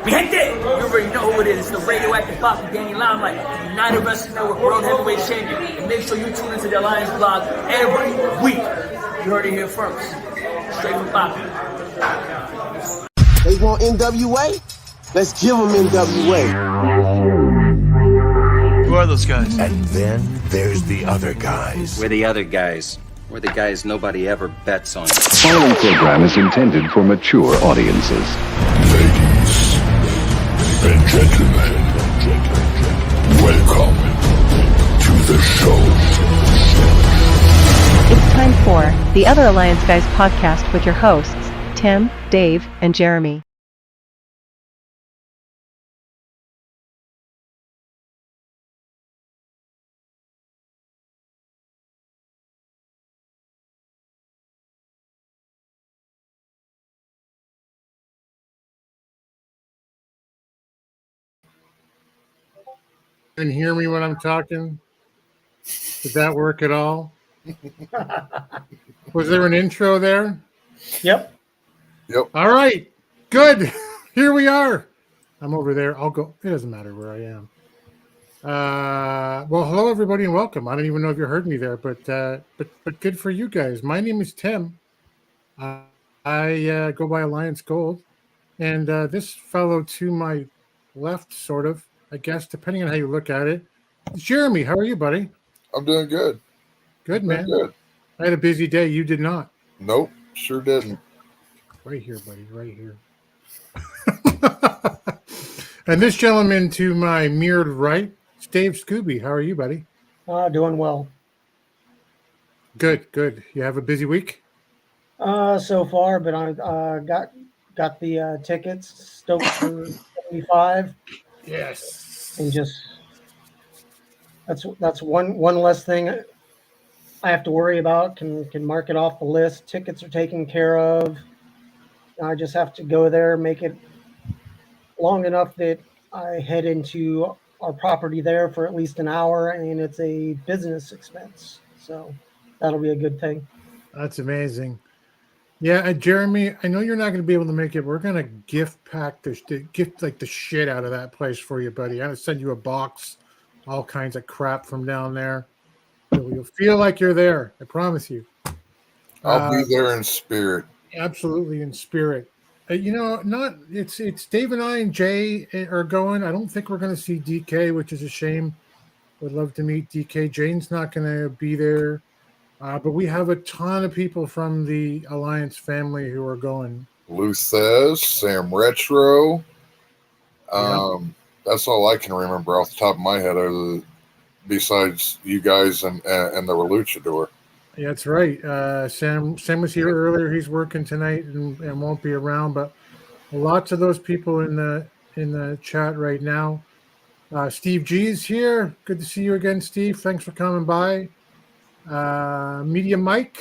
Mi gente, you already know who it is. It's the radioactive Bobby Danny Limelight, United Wrestling Network World Heavyweight Champion. And make sure you tune into the Alliance blog every week. You heard it here first. Straight from Bobby. They want NWA? Let's give them NWA. Who are those guys? And then there's the other guys. We're the other guys. We're the guys nobody ever bets on. The following program is intended for mature audiences. Ladies and gentlemen, welcome to the show. It's time for the Other Alliance Guys podcast with your hosts, Tim, Dave, and Jeremy. Can hear me when I'm talking? Did that work at all? Was there an intro there? Yep. All right. Good. Here we are. I'm over there. I'll go. It doesn't matter where I am. Well, hello everybody and welcome. I don't even know if you heard me there, but good for you guys. My name is Tim. I go by Alliance Gold, and this fellow to my left, sort of, I guess, depending on how you look at it. Jeremy, how are you, buddy? I'm doing good. Good, man. Good. I had a busy day. You did not. Nope, sure didn't. Right here, buddy, right here. And this gentleman to my mirrored right, Dave Scooby. How are you, buddy? Doing well. Good. You have a busy week? So far, but I got the tickets stoked for 75. Yes. And just that's one less thing I have to worry about. Can mark it off the list. Tickets are taken care of. I just have to go there, make it long enough that I head into our property there for at least an hour, and it's a business expense. So that'll be a good thing. That's amazing. Yeah, Jeremy, I know you're not going to be able to make it. We're going to gift like the shit out of that place for you, buddy. I'm going to send you a box, all kinds of crap from down there. You'll feel like you're there. I promise you. I'll be there in spirit. Absolutely in spirit. It's Dave and I and Jay are going. I don't think we're going to see DK, which is a shame. Would love to meet DK. Jane's not going to be there. But we have a ton of people from the Alliance family who are going. Luthez, Sam Retro. Yeah. That's all I can remember off the top of my head, besides you guys and the Luchador. Yeah, that's right. Sam was here earlier. He's working tonight and won't be around. But lots of those people in the chat right now. Steve G is here. Good to see you again, Steve. Thanks for coming by. Media Mike,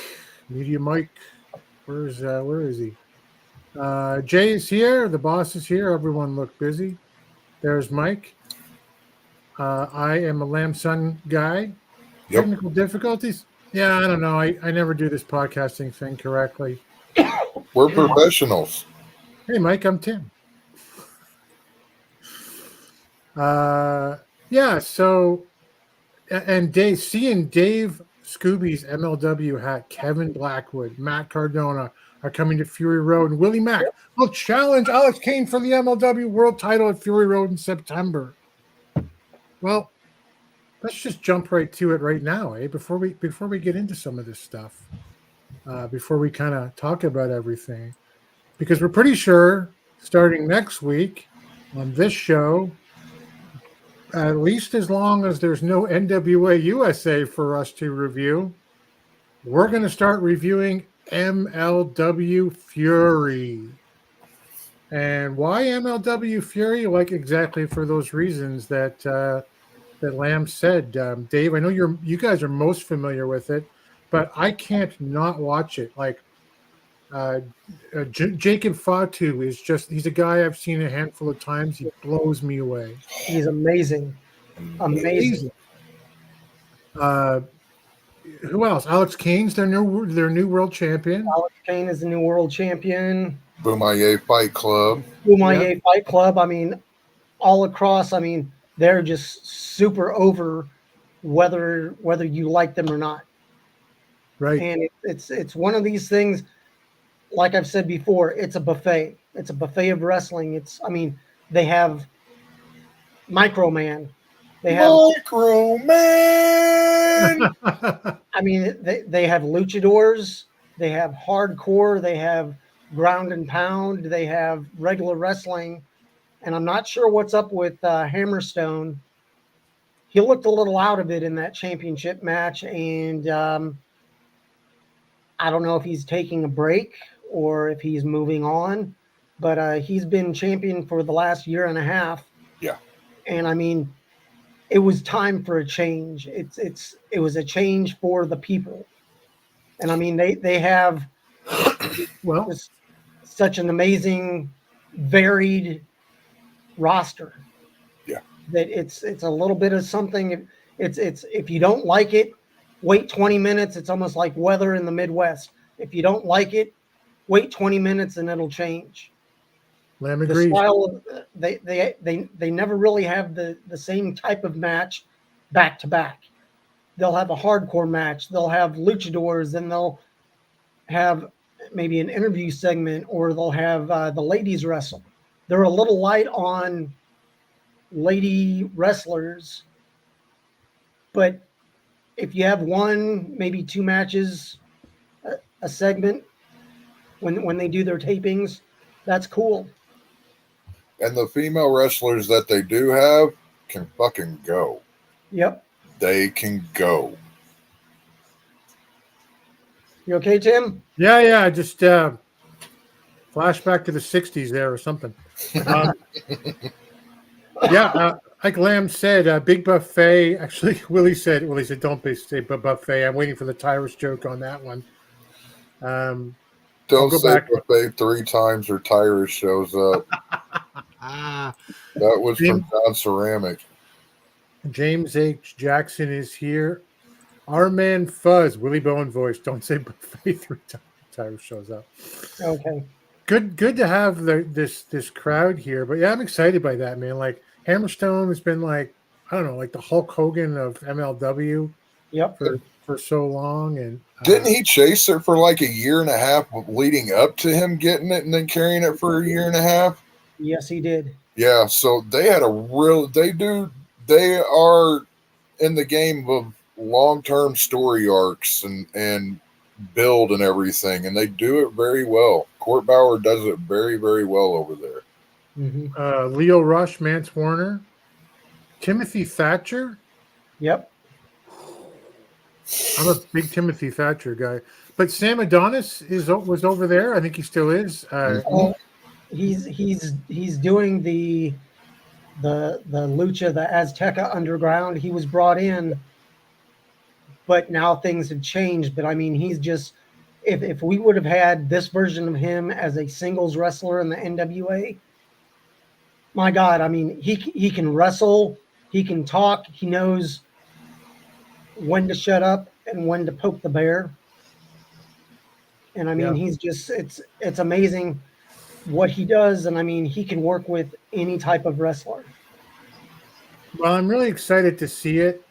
where is he? Jay is here. The boss is here. Everyone looked busy. There's Mike. I am a Lamb Son guy. Yep. Technical difficulties? Yeah, I don't know. I never do this podcasting thing correctly. We're professionals. Hey, Mike, I'm Tim. Yeah, so, and Dave, seeing Dave Scooby's MLW hat, Kevin Blackwood, Matt Cardona are coming to Fury Road, and Willie Mack will challenge Alex Kane for the MLW world title at Fury Road in September. Well, let's just jump right to it right now, before we get into some of this stuff, before we kind of talk about everything, because we're pretty sure starting next week on this show, at least as long as there's no NWA USA for us to review, we're going to start reviewing MLW Fury. And why MLW Fury? Like, exactly for those reasons that that Lamb said. Dave, I know you guys are most familiar with it, but I can't not watch it. Like, Jacob Fatu is he's a guy I've seen a handful of times. He blows me away. He's amazing. Amazing. Who else? Alex Kane's their new world champion. Alex Kane is the new world champion. Boomaye Fight Club. Boomaye Fight Club. I mean, all across, I mean, they're just super over whether you like them or not. Right. And it's one of these things, like I've said before, it's a buffet. It's a buffet of wrestling. They have Microman. They have Microman. I mean, they have luchadors, they have hardcore, they have ground and pound, they have regular wrestling, and I'm not sure what's up with Hammerstone. He looked a little out of it in that championship match, and I don't know if he's taking a break or if he's moving on, but he's been champion for the last year and a half. Yeah. And I mean, it was time for a change. It was a change for the people. And I mean, they have such an amazing, varied roster. Yeah. That it's a little bit of something. It's if you don't like it, wait 20 minutes. It's almost like weather in the Midwest. If you don't like it, wait 20 minutes and it'll change. Lamb agrees. The style of, they never really have the same type of match back to back. They'll have a hardcore match. They'll have luchadors, and they'll have maybe an interview segment, or they'll have the ladies wrestle. They're a little light on lady wrestlers, but if you have one, maybe two matches a segment when they do their tapings, that's cool. And the female wrestlers that they do have can fucking go. Yep. They can go. You okay, Tim? Yeah. Just flashback to the 60s there or something. Like Lamb said, big buffet. Actually, Willie said, don't say buffet. I'm waiting for the Tyrus joke on that one. Don't say buffet 3 times or Tyrus shows up. That was from John Ceramic. James H. Jackson is here. Our man Fuzz, Willie Bowen voice. Don't say buffet 3 times. Tyrus shows up. Okay. Good to have this crowd here. But yeah, I'm excited by that, man. Like, Hammerstone has been like, I don't know, like the Hulk Hogan of MLW. Yep. For so long. And didn't he chase it for like a year and a half leading up to him getting it and then carrying it for a year and a half? Yes, he did. Yeah, so they had they are in the game of long-term story arcs and build and everything, and they do it very well. Court Bauer does it very, very well over there. Mm-hmm. Leo Rush, Mance Warner, Timothy Thatcher. Yep. I'm a big Timothy Thatcher guy. But Sam Adonis was over there. I think he still is. He's doing the Lucha, the Azteca Underground. He was brought in, but now things have changed. But I mean, if we would have had this version of him as a singles wrestler in the NWA, my God, I mean, he can wrestle, he can talk, he knows when to shut up and when to poke the bear. And I mean, Yeah. he's just it's amazing what he does, and I mean, he can work with any type of wrestler. Well, I'm really excited to see it.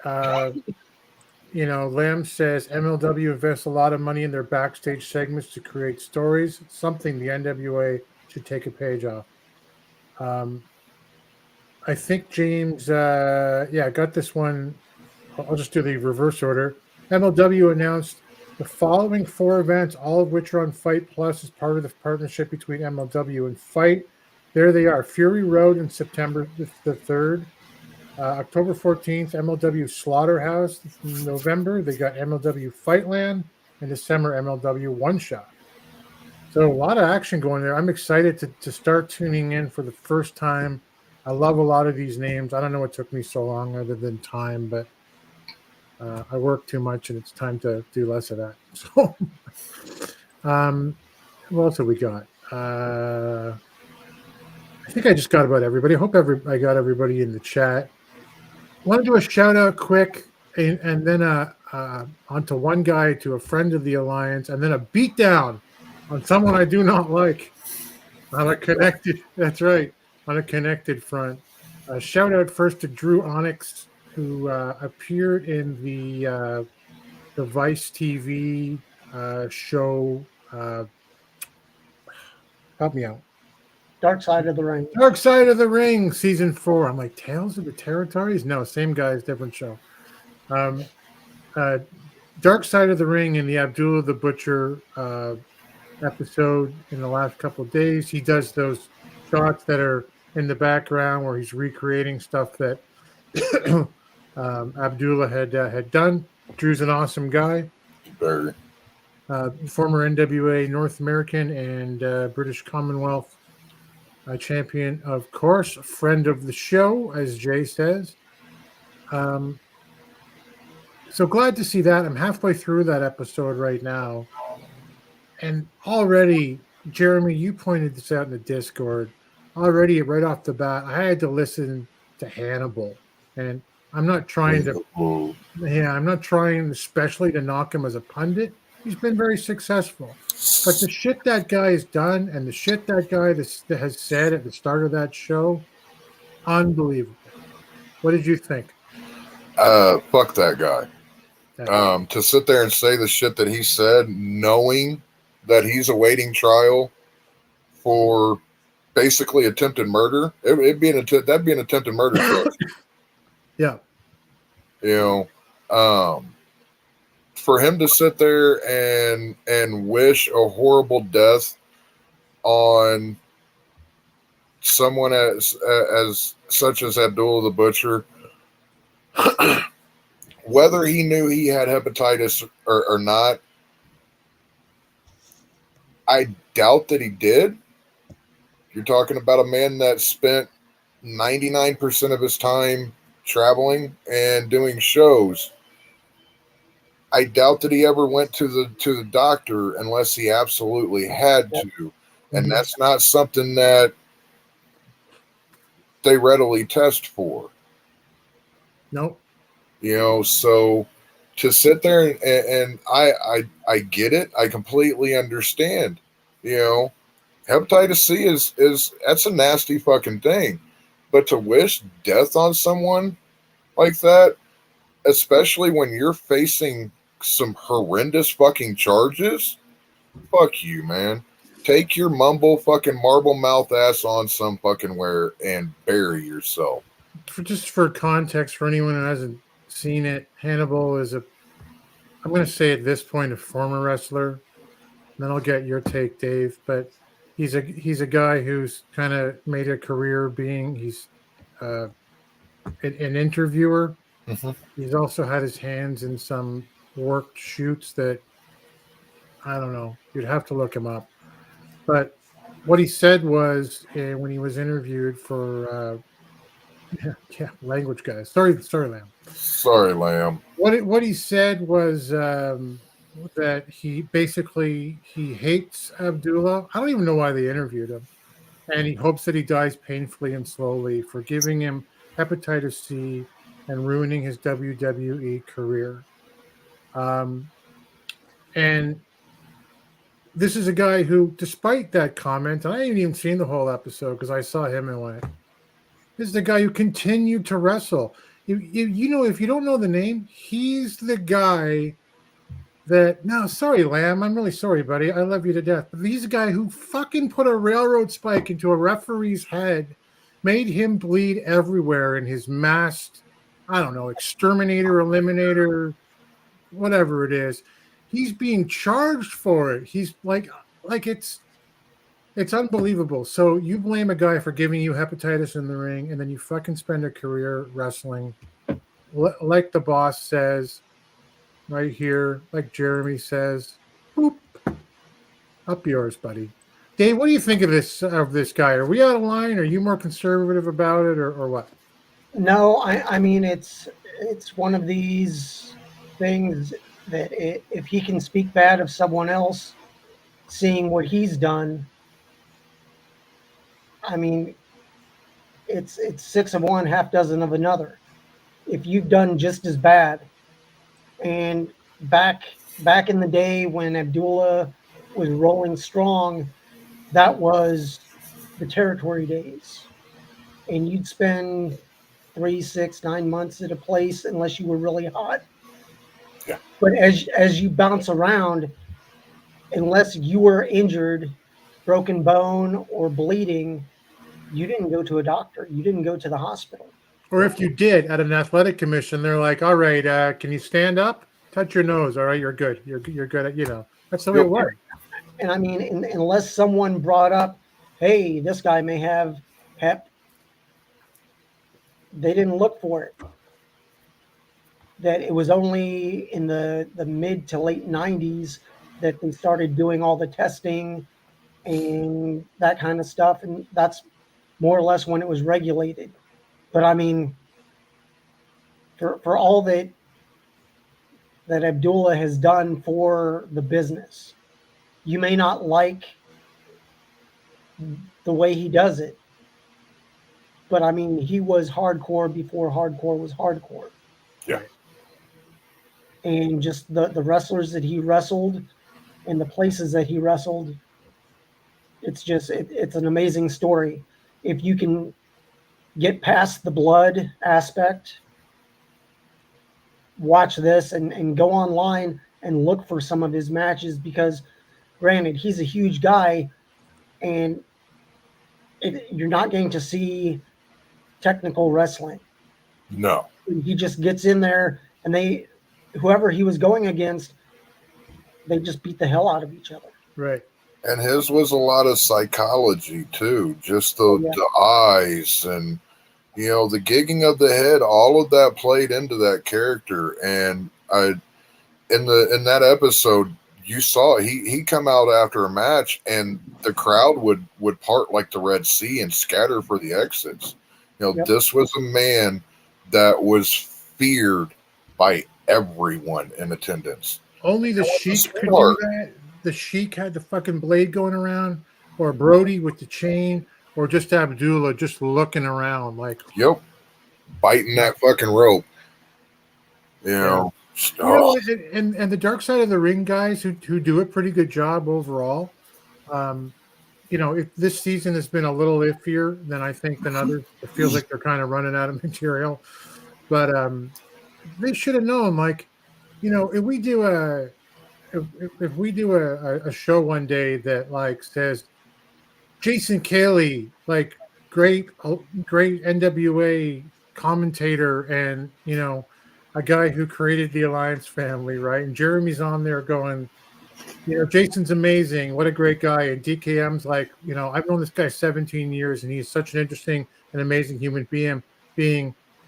Lamb says MLW invests a lot of money in their backstage segments to create stories, something the NWA should take a page off. I think James, got this one. I'll just do the reverse order. MLW announced the following 4 events, all of which are on Fight Plus as part of the partnership between MLW and Fight. There they are. Fury Road in September the 3rd. October 14th, MLW Slaughterhouse. In November, they got MLW Fightland. In December, MLW One Shot. So a lot of action going there. I'm excited to start tuning in for the first time. I love a lot of these names. I don't know what took me so long other than time, but I work too much and it's time to do less of that. So what else have we got? I think I just got about everybody. I hope I got everybody in the chat. I want to do a shout out quick and then onto one guy, to a friend of the Alliance, and then a beatdown on someone I do not like on a connected. That's right, on a connected front. Shout out first to Drew Onyx, who appeared in the Vice TV show. Help me out. Dark Side of the Ring. Dark Side of the Ring, season 4. I'm like, Tales of the Territories? No, same guys, different show. Dark Side of the Ring and the Abdullah the Butcher episode in the last couple of days. He does those shots that are in the background where he's recreating stuff that Abdullah had done. Drew's an awesome guy. Very. Former NWA North American and British Commonwealth champion, of course, a friend of the show, as Jay says. So glad to see that. I'm halfway through that episode right now. And already, Jeremy, you pointed this out in the Discord. Already, right off the bat, I had to listen to Hannibal. And I'm not trying especially to knock him as a pundit. He's been very successful. But the shit that guy has done and the shit that guy that has said at the start of that show, unbelievable. What did you think? Fuck that guy. To sit there and say the shit that he said, knowing that he's awaiting trial for basically attempted murder, that'd be an attempted murder charge. Yeah. For him to sit there and wish a horrible death on someone as such as Abdullah the Butcher, whether he knew he had hepatitis or not, I doubt that he did. You're talking about a man that spent 99% of his time traveling and doing shows. I doubt that he ever went to the doctor unless he absolutely had to. And that's not something that they readily test for. Nope. So to sit there and I get it. I completely understand. Hepatitis C is that's a nasty fucking thing. But to wish death on someone like that, especially when you're facing some horrendous fucking charges, fuck you, man. Take your fucking marble mouth ass on some fucking where and bury yourself. For context, for anyone who hasn't seen it, Hannibal is I'm going to say at this point, a former wrestler. And then I'll get your take, Dave. But he's a guy who's kind of made a career he's an interviewer. Mm-hmm. He's also had his hands in some worked shoots that I don't know. You'd have to look him up. But what he said was when he was interviewed for language guys. Sorry, Lamb. Sorry, Lamb. What he said was that he hates Abdullah. I don't even know why they interviewed him, and he hopes that he dies painfully and slowly for giving him hepatitis C and ruining his WWE career. And this is a guy who, despite that comment, and I haven't even seen the whole episode because I saw him and went, this is the guy who continued to wrestle. You know, if you don't know the name, he's the guy that, no, sorry, Lamb, I'm really sorry, buddy. I love you to death. But he's the guy who fucking put a railroad spike into a referee's head, made him bleed everywhere in his masked, I don't know, exterminator, eliminator, whatever it is. He's being charged for it. He's like it's unbelievable. So you blame a guy for giving you hepatitis in the ring, and then you fucking spend a career wrestling. Like the boss says right here, like Jeremy says, boop, up yours, buddy. Dave, what do you think of this guy? Are we out of line? Are you more conservative about it, or what? No, I mean it's one of these things that if he can speak bad of someone else, seeing what he's done, I mean, it's 6 of one, half dozen of another. If you've done just as bad, and back in the day when Abdullah was rolling strong, that was the territory days, and you'd spend 3, 6, 9 months at a place unless you were really hot. Yeah. But as you bounce around, unless you were injured, broken bone, or bleeding, you didn't go to a doctor. You didn't go to the hospital. Or if you did at an athletic commission, they're like, all right, can you stand up? Touch your nose. All right, you're good. You're good at, that's the way it works. And I mean, unless someone brought up, hey, this guy may have hep, they didn't look for it. That it was only in the mid to late 90s that they started doing all the testing and that kind of stuff. And that's more or less when it was regulated. But I mean, for all that Abdullah has done for the business, you may not like the way he does it. But I mean, he was hardcore before hardcore was hardcore. Yeah. And just the wrestlers that he wrestled and the places that he wrestled, it's an amazing story. If you can get past the blood aspect, watch this and go online and look for some of his matches, because granted, he's a huge guy and you're not going to see technical wrestling. No. He just gets in there and whoever he was going against, they just beat the hell out of each other. Right. And his was a lot of psychology too, just the eyes and the gigging of the head. All of that played into that character. And in that episode, you saw he come out after a match, and the crowd would part like the Red Sea and scatter for the exits. This was a man that was feared by everyone in attendance. Only the Sheik could do that. The Sheik had the fucking blade going around, or Brody with the chain, or just Abdullah just looking around like, yep, biting that fucking rope. And the Dark Side of the Ring guys who do a pretty good job overall. If this season has been a little iffier than I think than others, it feels like they're kind of running out of material. But they should have known, like, if we do a show one day that like says Jason Kelly, like great NWA commentator, and a guy who created the Alliance family, right? And Jeremy's on there going, Jason's amazing, what a great guy, and DKM's like, I've known this guy 17 years, and he's such an interesting and amazing human being.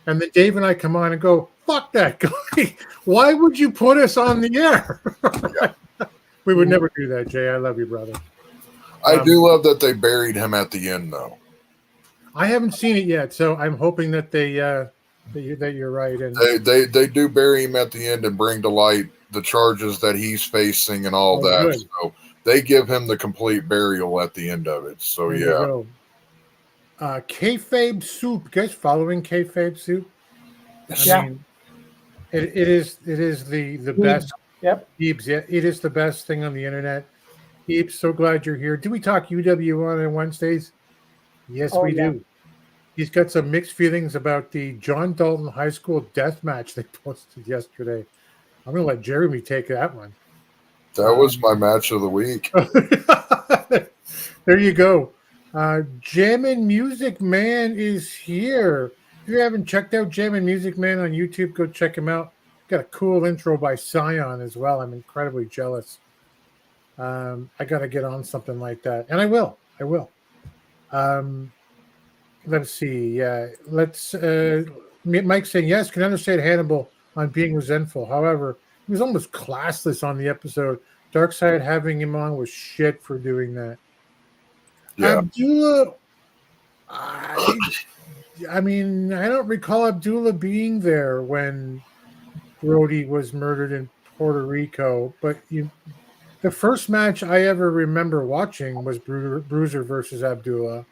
And then Dave and I come on and go, fuck that guy. Why would you put us on the air? We would never do that, Jay. I love you, brother. I do love that they buried him at the end, though. I haven't seen it yet, so I'm hoping that they that you're right. And They do bury him at the end and bring to light the charges that he's facing and all that. Good. So they give him the complete burial at the end of it. So There you yeah. go. Kayfabe Soup. You guys following Kayfabe Soup? I mean, it is the best. Yep. Heaps, yeah, it is the best thing on the internet. Heaps, so glad you're here. Do we talk UW on Wednesdays? Yes, we do. He's got some mixed feelings about the John Dalton High School death match they posted yesterday. I'm going to let Jeremy take that one. That was my match of the week. There you go. Jammin' Music Man is here. If you haven't checked out Jammin' Music Man on YouTube, go check him out. Got a cool intro by Scion as well. I'm incredibly jealous. I got to get on something like that. And I will. Let's see. Yeah. Mike's saying, yes, can understand Hannibal on being resentful. However, he was almost classless on the episode. Darkseid having him on was shit for doing that. Yeah. Abdullah, I mean, I don't recall Abdullah being there when Brody was murdered in Puerto Rico, but the first match I ever remember watching was Bruiser versus Abdullah.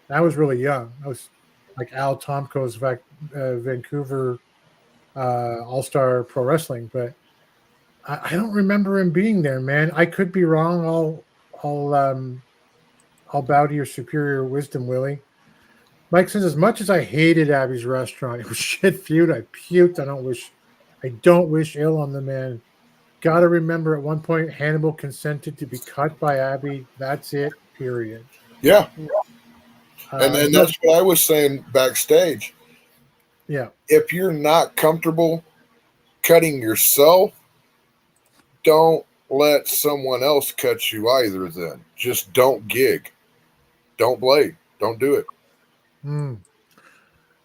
I was really young. I was like Al Tomko's Vancouver All-Star Pro Wrestling, but I don't remember him being there, man. I could be wrong. I'll bow to your superior wisdom, Willie. Mike says, as much as I hated Abby's restaurant, it was shit feud. I puked. I don't wish ill on the man. Gotta remember at one point Hannibal consented to be cut by Abby. That's it, period. Yeah. And that's what I was saying backstage. Yeah. If you're not comfortable cutting yourself, don't let someone else cut you either then. Just don't gig. Don't blade. Don't do it. And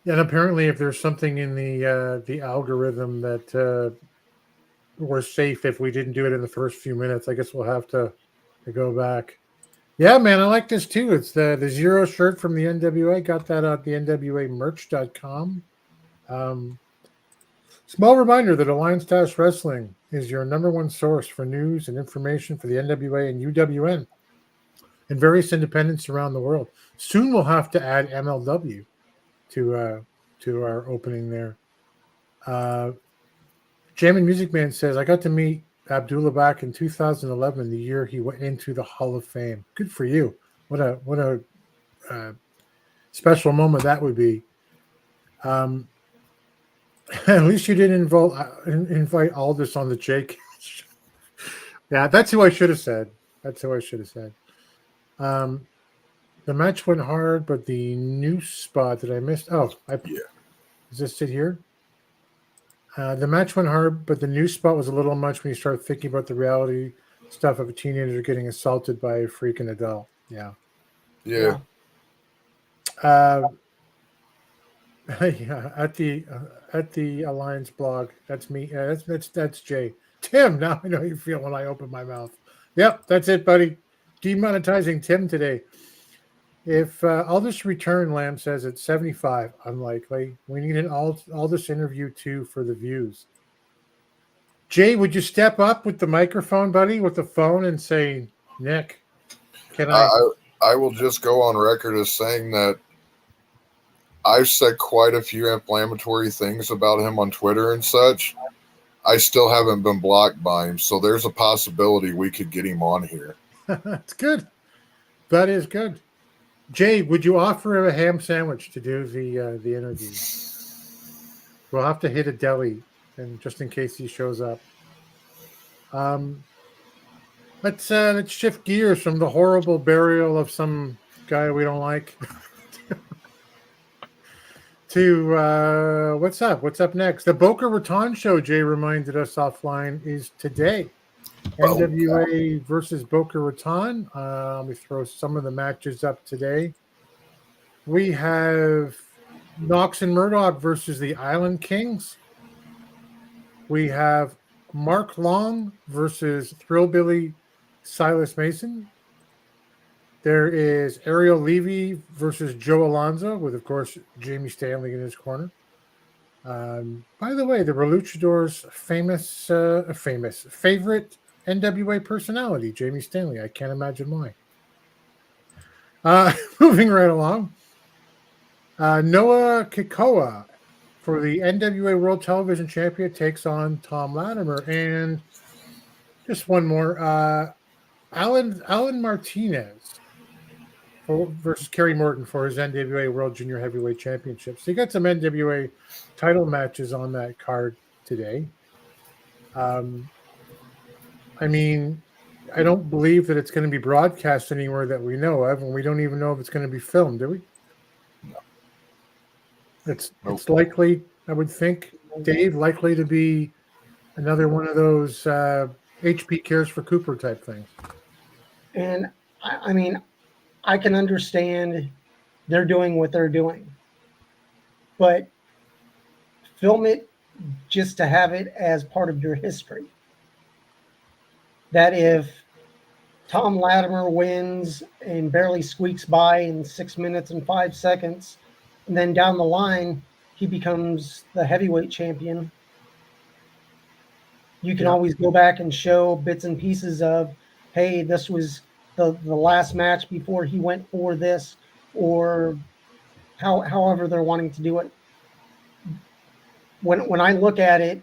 apparently if there's something in the algorithm that we're safe if we didn't do it in the first few minutes, I guess we'll have to go back. Yeah, man, I like this too. It's the Zero shirt from the NWA. Got that at the NWAmerch.com. Small reminder that Alliance Dash Wrestling is your number one source for news and information for the NWA and UWN and various independents around the world. Soon we'll have to add MLW to our opening there. Jammin' Music Man says, I got to meet Abdullah back in 2011, the year he went into the Hall of Fame. Good for you. What a special moment that would be. At least you didn't invite Aldous on the Jake. Yeah, that's who I should have said. The match went hard, but the new spot that I missed. Does this sit here? The match went hard, but the new spot was a little much when you start thinking about the reality stuff of a teenager getting assaulted by a freaking adult. Yeah. Yeah. Yeah, at the Alliance blog. That's me. That's Jay. Tim, now I know you feel when I open my mouth. Yep, that's it, buddy. Demonetizing Tim today. If Aldous return, Lamb says it's 75. Unlikely. We need an Aldous interview too for the views. Jay, would you step up with the microphone, buddy, with the phone and say, Nick, can I will just go on record as saying that I've said quite a few inflammatory things about him on Twitter and such. I still haven't been blocked by him, so there's a possibility we could get him on here. That's good. That is good. Jay, would you offer him a ham sandwich to do the interview? We'll have to hit a deli, and just in case he shows up. Let's shift gears from the horrible burial of some guy we don't like to what's up? What's up next? The Boca Raton show, Jay reminded us offline, is today. NWA versus Boca Raton. Let me throw some of the matches up today. We have Knox and Murdoch versus the Island Kings. We have Mark Long versus Thrillbilly Silas Mason. There is Ariel Levy versus Joe Alonzo with, of course, Jamie Stanley in his corner. By the way, the Reluchador's favorite NWA personality, Jamie Stanley. I can't imagine why. Moving right along. Noah Kikoa for the NWA World Television Champion takes on Tom Latimer. And just one more. Alan Martinez versus Kerry Morton for his NWA World Junior Heavyweight Championship. So you got some NWA title matches on that card today. I mean, I don't believe that it's going to be broadcast anywhere that we know of, and we don't even know if it's going to be filmed, do we? No. It's likely, I would think, Dave, likely to be another one of those HP cares for Cooper type things. And I mean, I can understand they're doing what they're doing, but film it just to have it as part of your history. That if Tom Latimer wins and barely squeaks by in 6 minutes and 5 seconds, and then down the line, he becomes the heavyweight champion, you can always go back and show bits and pieces of, hey, this was the last match before he went for this, or however they're wanting to do it. When I look at it,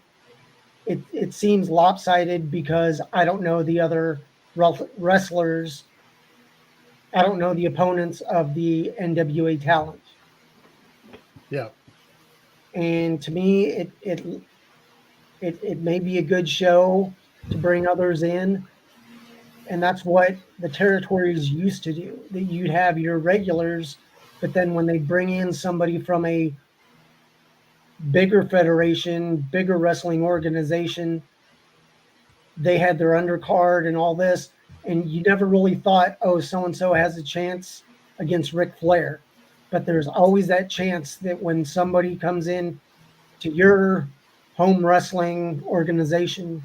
it seems lopsided because I don't know the other wrestlers. I don't know the opponents of the NWA talent. Yeah. And to me, it may be a good show to bring others in. And that's what the territories used to do. That you'd have your regulars, but then when they bring in somebody from a bigger federation, bigger wrestling organization, they had their undercard and all this, and you never really thought, oh, so-and-so has a chance against Ric Flair. But there's always that chance that when somebody comes in to your home wrestling organization,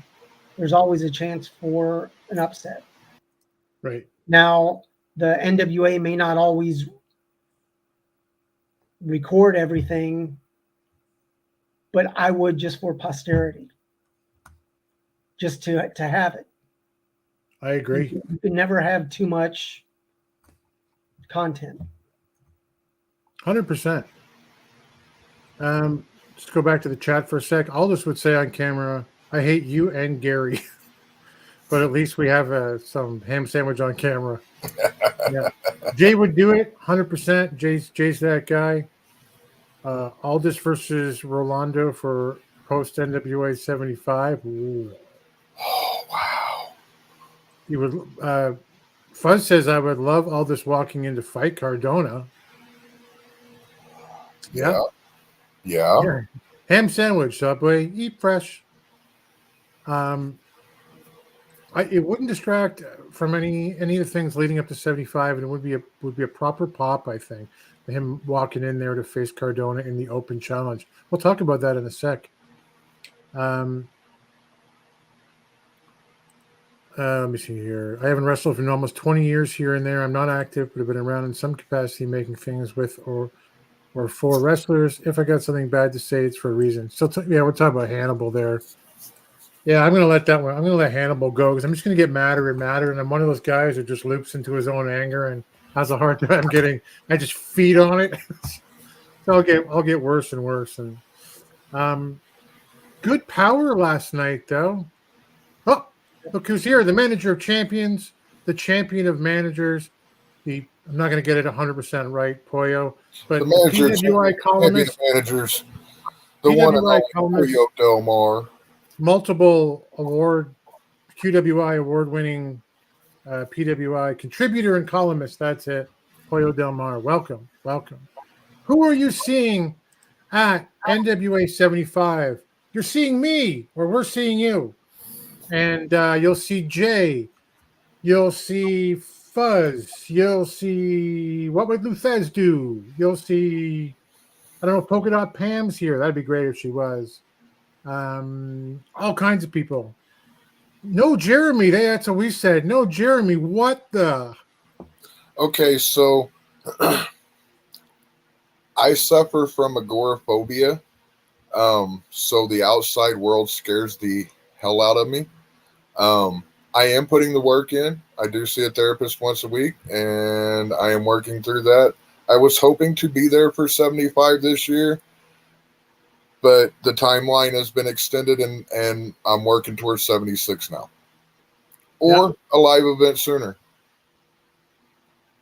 there's always a chance for an upset. Right. Now, the NWA may not always record everything, but I would just for posterity, just to have it. I agree. You can never have too much content. 100%. Just go back to the chat for a sec. Aldous would say on camera, I hate you and Gary. But at least we have some ham sandwich on camera. Yeah. Jay would do it, 100%. Jay's that guy. Aldous versus Rolando for post NWA 75. Ooh. Oh, wow. He would. Fuzz says I would love Aldous walking in to fight Cardona. Yeah. Yeah. Ham sandwich, Subway. Eat fresh. It wouldn't distract from any of the things leading up to 75, and it would be a proper pop, I think. Him walking in there to face Cardona in the open challenge. We'll talk about that in a sec. Let me see here. I haven't wrestled for almost 20 years here and there. I'm not active, but I've been around in some capacity making things with or for wrestlers. If I got something bad to say, it's for a reason. So we're talking about Hannibal there. Yeah, I'm going to let that one. I'm going to let Hannibal go because I'm just going to get madder and madder. And I'm one of those guys who just loops into his own anger and has a hard time getting. I just feed on it. So I'll get worse and worse. And good power last night, though. Oh, look who's here! The manager of champions, the champion of managers. I'm not going to get it 100% right, Pollo, but the manager, PWI columnist, managers, the one and only Pollo Del Mar. Multiple QWI award-winning PWI contributor and columnist. That's it. Pollo Del Mar. Welcome. Who are you seeing at NWA 75? You're seeing me, or we're seeing you. And you'll see Jay. You'll see Fuzz. You'll see what would Luthez do? You'll see, I don't know, Polka Dot Pam's here. That'd be great if she was. All kinds of people. No Jeremy. That's what we said. No Jeremy. What the? Okay, so I suffer from agoraphobia, So the outside world scares the hell out of me. I am putting the work in. I do see a therapist once a week, and I am working through that. I was hoping to be there for 75 this year, but the timeline has been extended, and I'm working towards 76 now. Or a live event sooner.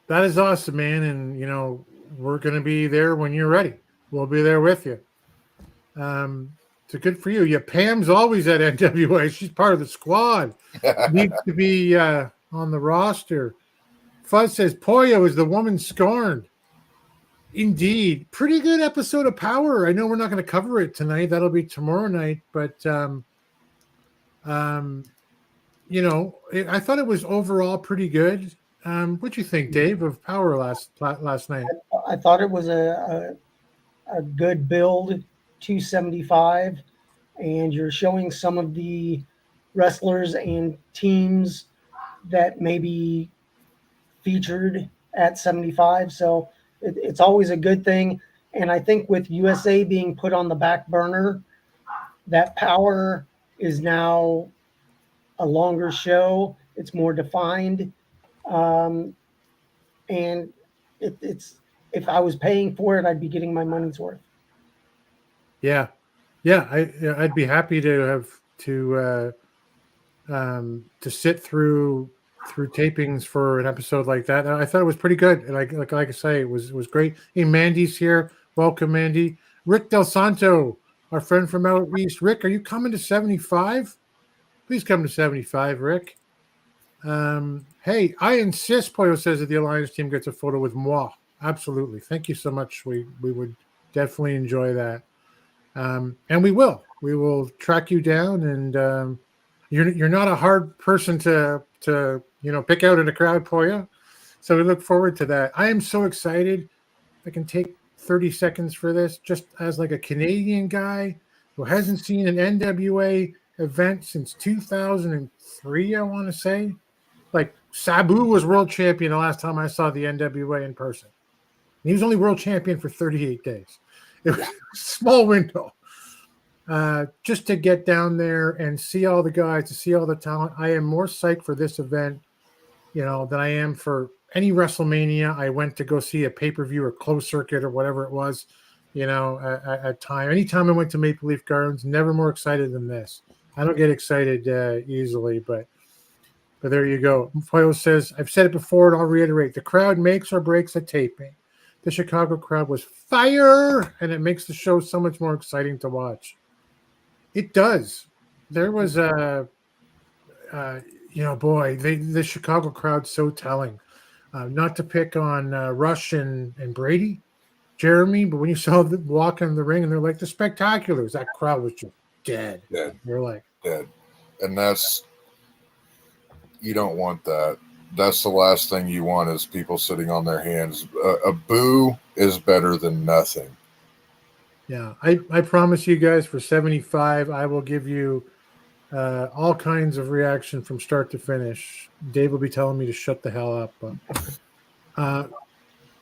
That is awesome, man. And, you know, we're going to be there when you're ready. We'll be there with you. So good for you. Yeah, Pam's always at NWA. She's part of the squad. Needs to be on the roster. Fuzz says, Pollo is the woman scorned. Indeed. Pretty good episode of Power. I know we're not going to cover it tonight. That'll be tomorrow night. But, you know, I thought it was overall pretty good. What'd you think, Dave, of Power last night? I thought it was a good build, 275, and you're showing some of the wrestlers and teams that may be featured at 75. So it's always a good thing. And I think with USA being put on the back burner, that Power is now a longer show. It's more defined. And it's if I was paying for it, I'd be getting my money's worth. Yeah, I'd be happy to have to sit through tapings for an episode like that. I thought it was pretty good. And like I say, it was great. Hey, Mandy's here. Welcome, Mandy. Rick Del Santo, our friend from out east. Rick, are you coming to 75? Please come to 75, Rick. Hey, I insist, Pollo says, that the Alliance team gets a photo with moi. Absolutely. Thank you so much. We would definitely enjoy that. And we will. We will track you down, and you're not a hard person to pick out in a crowd, Pollo. So we look forward to that. I am so excited. I can take 30 seconds for this, just as like a Canadian guy who hasn't seen an NWA event since 2003, I want to say. Like, Sabu was world champion the last time I saw the NWA in person. He was only world champion for 38 days. It was a small window. Just to get down there and see all the guys, to see all the talent. I am more psyched for this event, than I am for any WrestleMania. I went to go see a pay-per-view or closed circuit or whatever it was, at time. Anytime I went to Maple Leaf Gardens, never more excited than this. I don't get excited easily, but there you go. Pollo says, I've said it before and I'll reiterate, the crowd makes or breaks a taping. The Chicago crowd was fire, and it makes the show so much more exciting to watch. It does. There was the Chicago crowd's so telling. Not to pick on Rush and Brady, Jeremy, but when you saw them walk in the ring and they're like the Spectaculars, that crowd was just dead. You're like dead, and you don't want that. That's the last thing you want is people sitting on their hands. A boo is better than nothing. Yeah, I promise you guys for 75, I will give you all kinds of reaction from start to finish. Dave will be telling me to shut the hell up. But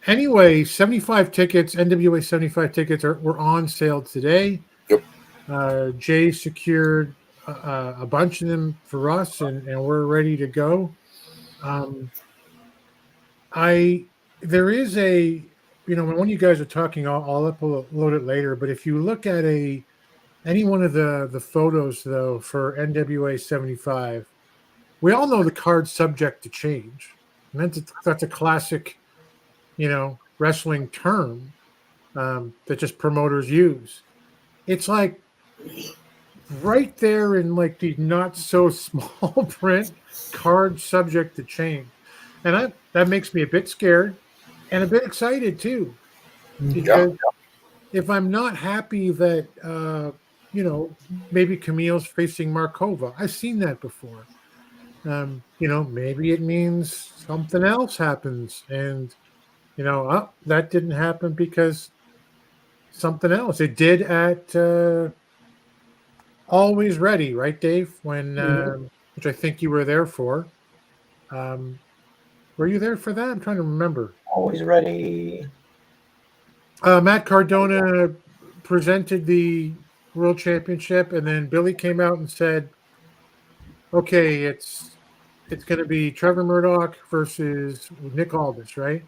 anyway, 75 tickets, NWA 75 tickets were on sale today. Yep. Jay secured a bunch of them for us, and we're ready to go. There is a, when you guys are talking, I'll upload it later. But if you look at any one of the photos though for NWA 75, we all know the card's subject to change, and that's a classic, wrestling term that just promoters use. It's like right there in like the not so small print, card subject to change, and that makes me a bit scared and a bit excited too, because if I'm not happy that maybe Kamille's facing Markova, I've seen that before. Maybe it means something else happens, and that didn't happen because something else. It did at Always Ready, right, Dave? When which I think you were there for. Were you there for that? I'm trying to remember. Always Ready. Matt Cardona presented the World Championship, and then Billy came out and said, "Okay, it's going to be Trevor Murdoch versus Nick Aldis, right?"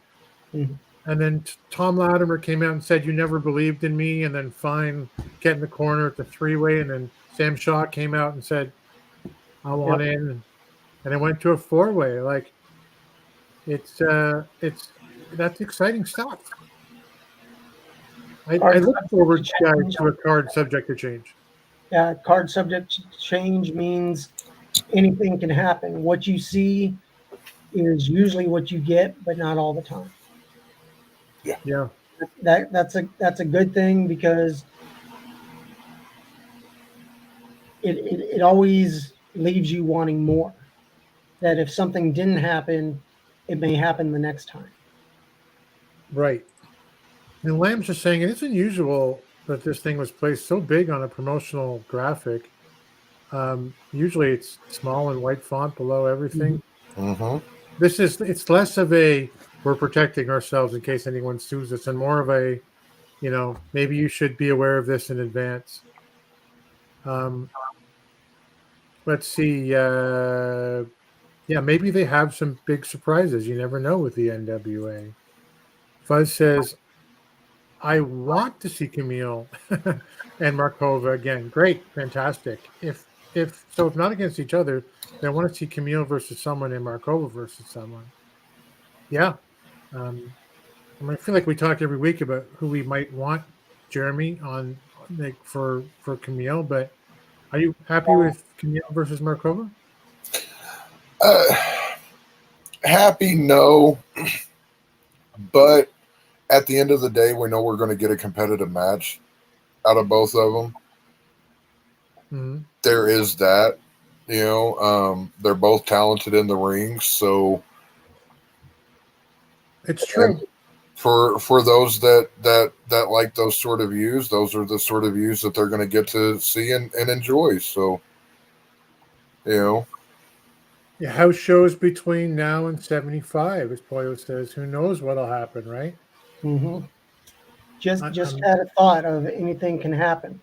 Mhm. And then Tom Latimer came out and said, "You never believed in me." And then Fine get in the corner at the three-way, and then Sam Shaw came out and said, "I want Yep. in," and it went to a four-way. Like it's that's exciting stuff. I Card look subject forward to change. to a card subject to change. Yeah, card subject to change means anything can happen. What you see is usually what you get, but not all the time. Yeah, That's a good thing because it always leaves you wanting more. That if something didn't happen, it may happen the next time. right. And Lamb's just saying it isn't usual that this thing was placed so big on a promotional graphic. Usually it's small and white font below everything. Mm-hmm. It's less of a we're protecting ourselves in case anyone sues us, and more of a, maybe you should be aware of this in advance. Um, let's see. Yeah, maybe they have some big surprises. You never know with the NWA. Fuzz says, I want to see Camille and Markova again. Great, fantastic. If not against each other, then I want to see Camille versus someone and Markova versus someone. Yeah. I feel like we talk every week about who we might want, Jeremy, on like for Camille, but are you happy with Camille versus Markova? Happy, no, but at the end of the day, we know we're going to get a competitive match out of both of them. Mm-hmm. There is that, they're both talented in the ring, so it's true. For those that like those sort of views, those are the sort of views that they're going to get to see and enjoy. So, Yeah, house shows between now and 75, as Pollo says. Who knows what'll happen, right? Mm-hmm. Just I'm- had a thought of anything can happen.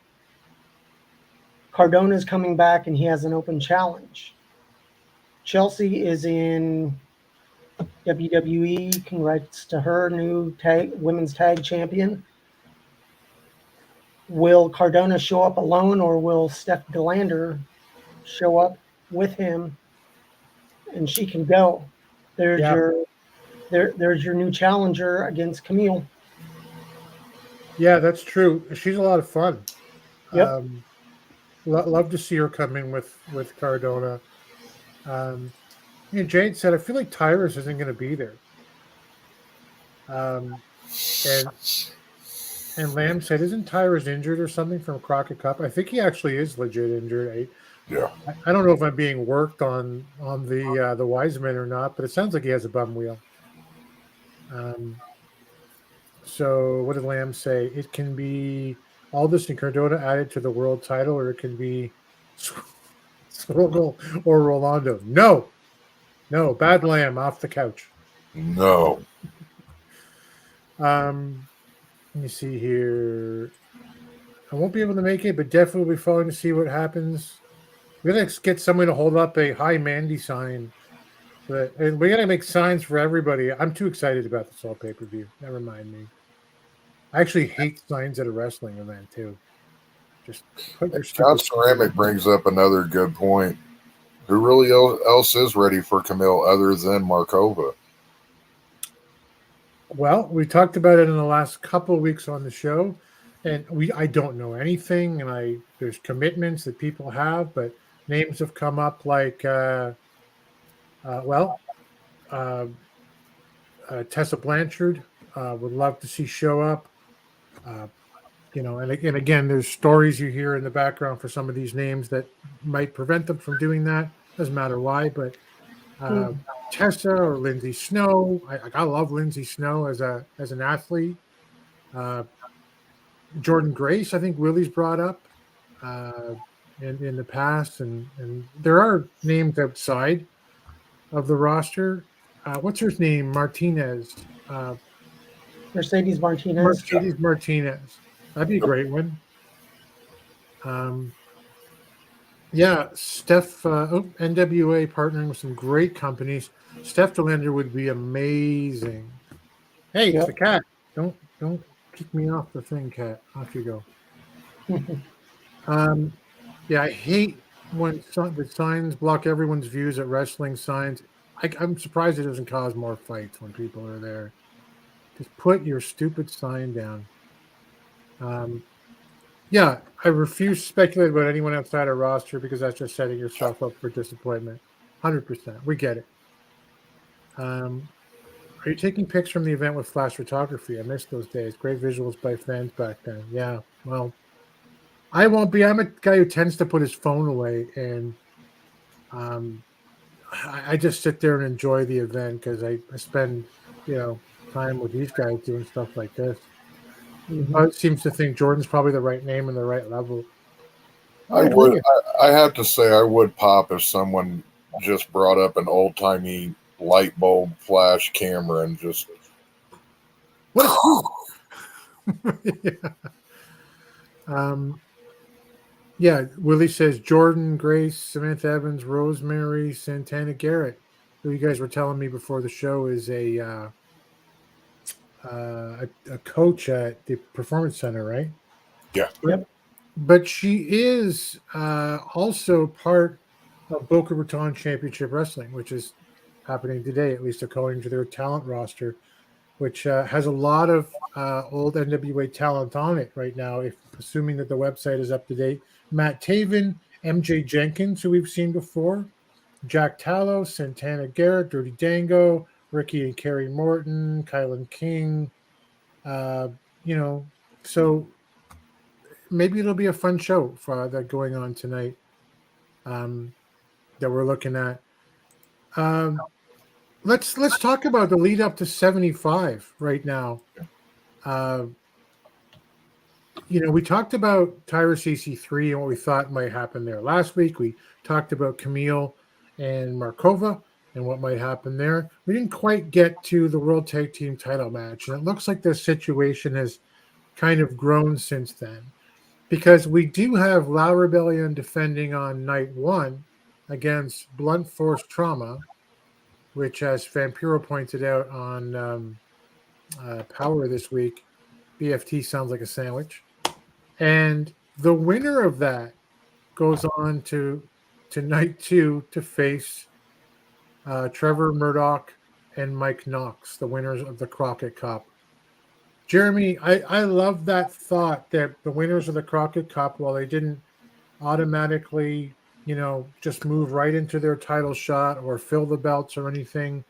Cardona's coming back and he has an open challenge. Chelsea is in WWE. Congrats to her, new women's tag champion. Will Cardona show up alone, or will Steph Delander show up with him, and she can go? There's your new challenger against Camille. Yeah, that's true. She's a lot of fun. Yep. Love to see her come in with Cardona. Jade said, I feel like Tyrus isn't going to be there. And Lamb said, isn't Tyrus injured or something from Crockett Cup? I think he actually is legit injured. I don't know if I'm being worked on the Wiseman or not, but it sounds like he has a bum wheel. So what did Lamb say? It can be Aldis and Cardona added to the world title, or it can be Swoggle or Rolando. No, bad Lamb off the couch. no. Let me see here. I won't be able to make it, but definitely will be following to see what happens. We're gonna get someone to hold up a Hi Mandy sign, and we're gonna make signs for everybody. I'm too excited about this whole pay-per-view. Never mind me. I actually hate signs at a wrestling event too. Just put your John stupid. Ceramic brings up another good point. Who really else is ready for Camille other than Markova? Well, we talked about it in the last couple of weeks on the show, and I don't know anything, and there's commitments that people have, but names have come up like Tessa Blanchard would love to see show up. And again, there's stories you hear in the background for some of these names that might prevent them from doing that. Doesn't matter why, but Tessa or Lindsay Snow. I love Lindsay Snow as an athlete. Jordan Grace, I think Willie's brought up in the past, and there are names outside of the roster. What's her name? Martinez. Mercedes Martinez. Mercedes Martinez. That'd be a great one. Yeah, Steph, NWA partnering with some great companies. Steph DeLander would be amazing. Hey, it's Yep. the cat. Don't kick me off the thing, cat. Off you go. Yeah, I hate when the signs block everyone's views at wrestling signs. I'm surprised it doesn't cause more fights when people are there. Just put your stupid sign down. Yeah, I refuse to speculate about anyone outside our roster because that's just setting yourself up for disappointment. 100%. We get it. Are you taking pics from the event with flash photography? I missed those days. Great visuals by fans back then. Yeah, well, I won't be. I'm a guy who tends to put his phone away, and I just sit there and enjoy the event because I spend, time with these guys doing stuff like this. It seems to think Jordan's probably the right name and the right level. I would. I have to say, I would pop if someone just brought up an old timey light bulb flash camera and just. What a Yeah, Willie says Jordan, Grace, Samantha Evans, Rosemary, Santana Garrett, who you guys were telling me before the show is a coach at the Performance Center, right? Yeah. Yep. But she is also part of Boca Raton Championship Wrestling, which is happening today, at least according to their talent roster, which has a lot of old NWA talent on it right now, if assuming that the website is up to date. Matt Taven, MJ Jenkins, who we've seen before, Jack Tallow, Santana Garrett, Dirty Dango, Ricky and Kerry Morton, Kylan King. So maybe it'll be a fun show for that going on tonight that we're looking at. Let's talk about the lead up to 75 right now. We talked about Tyrus EC3 and what we thought might happen there last week. We talked about Kamille and Markova and what might happen there. We didn't quite get to the World Tag Team title match, and it looks like this situation has kind of grown since then, because we do have La Rebellion defending on night one against Blunt Force Trauma, which, as Vampiro pointed out on Power this week, BFT sounds like a sandwich. And the winner of that goes on to night two to face Trevor Murdoch and Mike Knox, the winners of the Crockett Cup. Jeremy, I love that thought that the winners of the Crockett Cup, while they didn't automatically, just move right into their title shot or fill the belts or anything,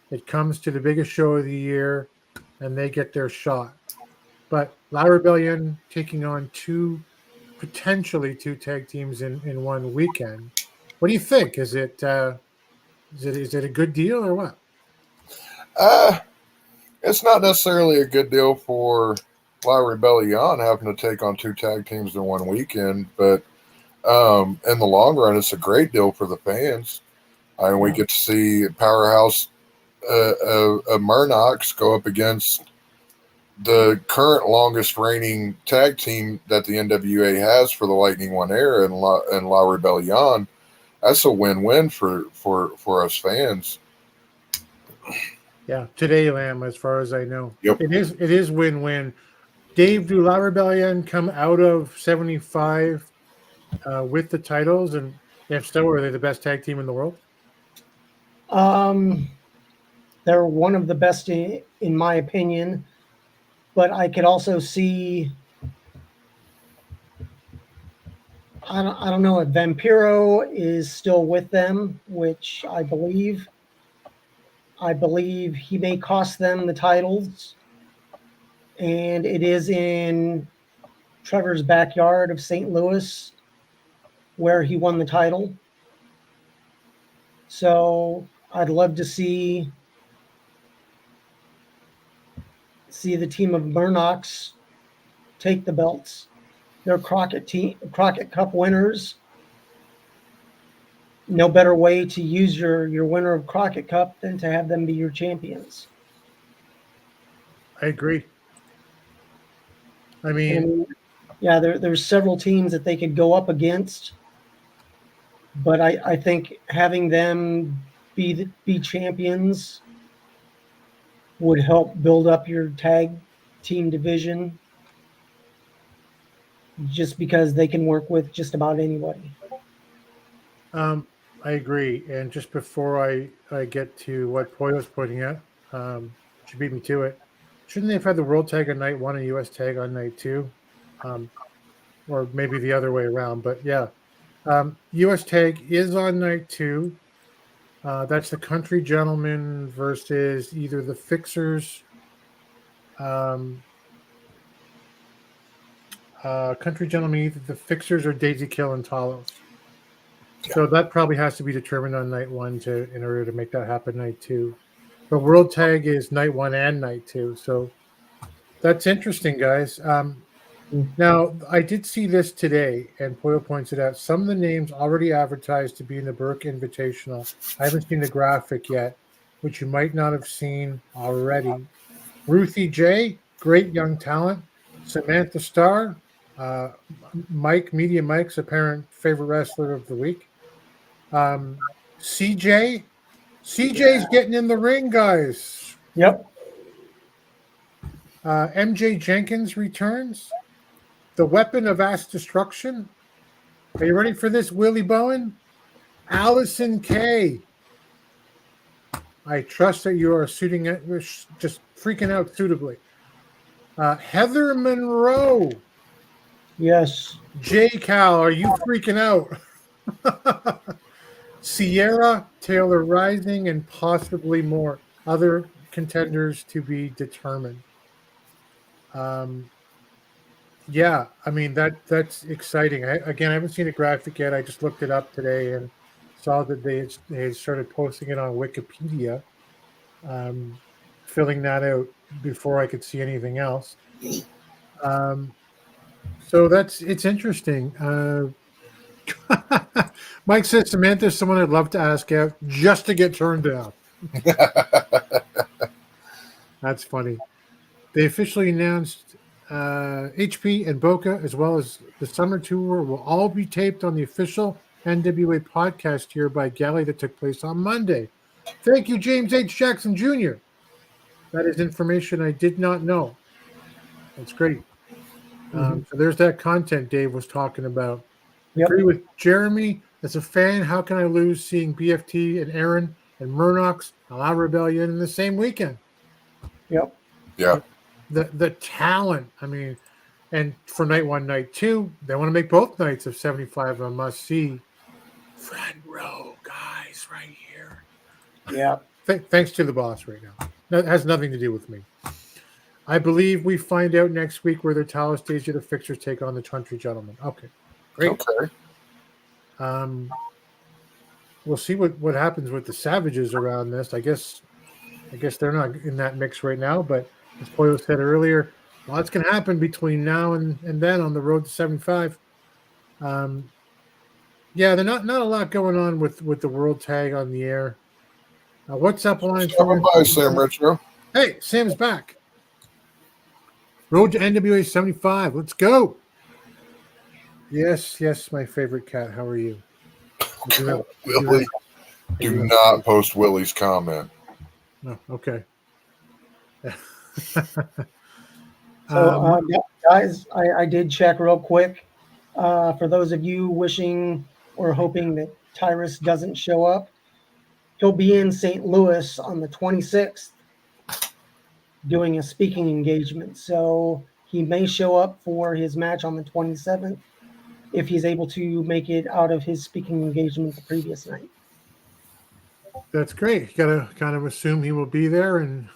it comes to the biggest show of the year and they get their shot. But La Rebellion taking on potentially two tag teams in one weekend. What do you think? Is it a good deal or what? It's not necessarily a good deal for La Rebellion having to take on two tag teams in one weekend, but in the long run, it's a great deal for the fans. We get to see Powerhouse Murnox go up against the current longest reigning tag team that the NWA has for the Lightning One era and La Rebellion. That's a win-win for us fans. Yeah, today, Lamb, as far as I know. Yep. It is win-win. Dave, do La Rebellion come out of 75 with the titles? And if so, are they the best tag team in the world? They're one of the best in my opinion, but I could also see, I don't know if Vampiro is still with them, which I believe. I believe he may cost them the titles, and it is in Trevor's backyard of St. Louis where he won the title. So I'd love to see the team of Murnochs take the belts. They're Crockett Cup winners. No better way to use your winner of Crockett Cup than to have them be your champions. I agree. I mean, Yeah, there's several teams that they could go up against, but I think having them be champions would help build up your tag team division, just because they can work with just about anybody. I agree. And just before I get to what Poyo's pointing out, she beat me to it. Shouldn't they have had the World Tag on night one and US Tag on night two? Or maybe the other way around. But yeah, US Tag is on night two. That's the Country Gentlemen versus either the Fixers. Country Gentlemen, either the Fixers or Daisy Kill and Talos. So that probably has to be determined on night one in order to make that happen night two. But World Tag is night one and night two. So that's interesting, guys. Now, I did see this today, and Poyo points it out. Some of the names already advertised to be in the Burke Invitational. I haven't seen the graphic yet, which you might not have seen already. Ruthie J, great young talent. Samantha Starr, Media Mike's apparent favorite wrestler of the week. CJ's getting in the ring, guys. Yep. MJ Jenkins returns. The Weapon of Ass Destruction. Are you ready for this, Willie Bowen? Allison Kay. I trust that you are suiting it, just freaking out suitably. Heather Monroe. Yes. J Cal, are you freaking out? Sierra, Taylor Rising, and possibly more other contenders to be determined. Yeah, I mean that's exciting. I haven't seen a graphic yet. I just looked it up today and saw that they had started posting it on Wikipedia, filling that out before I could see anything else. So it's interesting. Mike says Samantha's someone I'd love to ask out just to get turned down. That's funny. They officially announced HP and Boca, as well as the summer tour, will all be taped on the official NWA podcast here by Galley that took place on Monday. Thank you, James H. Jackson Jr. That is information I did not know. That's great. So there's that content Dave was talking about. Yep. Agree with Jeremy. As a fan, how can I lose seeing BFT and Aaron and Murdoch's La Rebellion in the same weekend? Yep. Yeah. The talent, I mean, and for night one, night two, they want to make both nights of 75 a must see. Front row, guys, right here. Yeah. Thanks to the boss right now. That has nothing to do with me. I believe we find out next week whether Talos Daisy the Fixers take on the Country Gentlemen. Okay, great. Okay. We'll see what happens with the Savages around this. I guess they're not in that mix right now, but as Poyo said earlier, lots can happen between now and then on the road to 75. Yeah, there's not a lot going on with the World Tag on the air. What's up, Alliance? Bye, Sam Retro. Hey, Sam's back. Road to NWA 75. Let's go. Yes, my favorite cat. How are you? Willie, do not post Willie's comment. No, okay. So, guys, I did check real quick. For those of you wishing or hoping that Tyrus doesn't show up, he'll be in St. Louis on the 26th doing a speaking engagement. So he may show up for his match on the 27th if he's able to make it out of his speaking engagement the previous night. That's great. You gotta kind of assume he will be there, and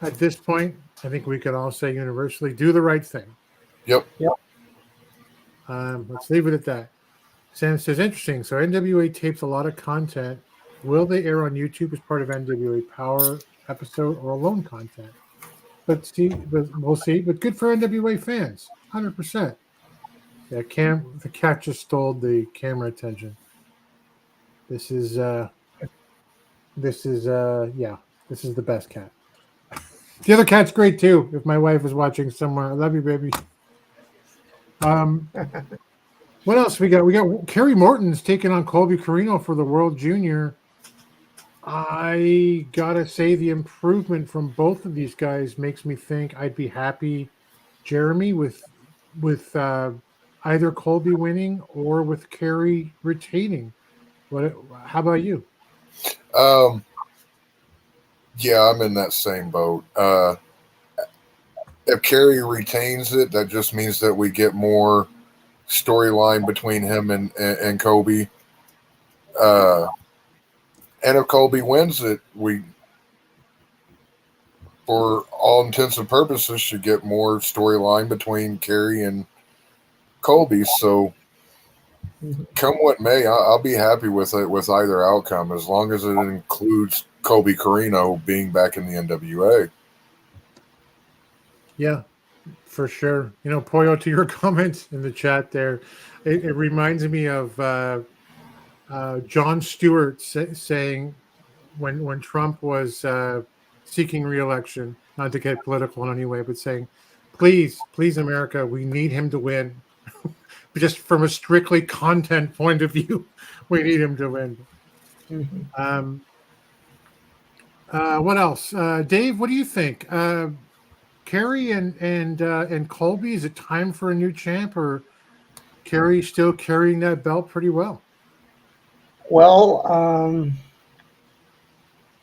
at this point, I think we can all say universally, do the right thing. Yep. Let's leave it at that. Sam says, interesting. So NWA tapes a lot of content. Will they air on YouTube as part of NWA Power episode or alone content? We'll see. But good for NWA fans, 100%. Yeah, the cat just stole the camera attention. This is the best cat. The other cat's great too. If my wife is watching somewhere, I love you, baby. What else we got? We got Kerry Morton's taking on Colby Carino for the World Junior. I gotta say the improvement from both of these guys makes me think I'd be happy, Jeremy, with either Colby winning or with Kerry retaining. What? How about you? Yeah, I'm in that same boat. If Kerry retains it, that just means that we get more storyline between him and Kobe. And if Kobe wins it, we, for all intents and purposes, should get more storyline between Kerry and Kobe. So, come what may, I'll be happy with it with either outcome, as long as it includes Kobe Carino being back in the NWA. Yeah, for sure. You know, Poyo, to your comments in the chat there, it reminds me of Jon Stewart saying when Trump was seeking re-election, not to get political in any way, but saying, please, America, we need him to win. Just from a strictly content point of view, we need him to win. Mm-hmm. What else? Dave, what do you think? Kerry and Colby, is it time for a new champ, or Kerry still carrying that belt pretty well? Well,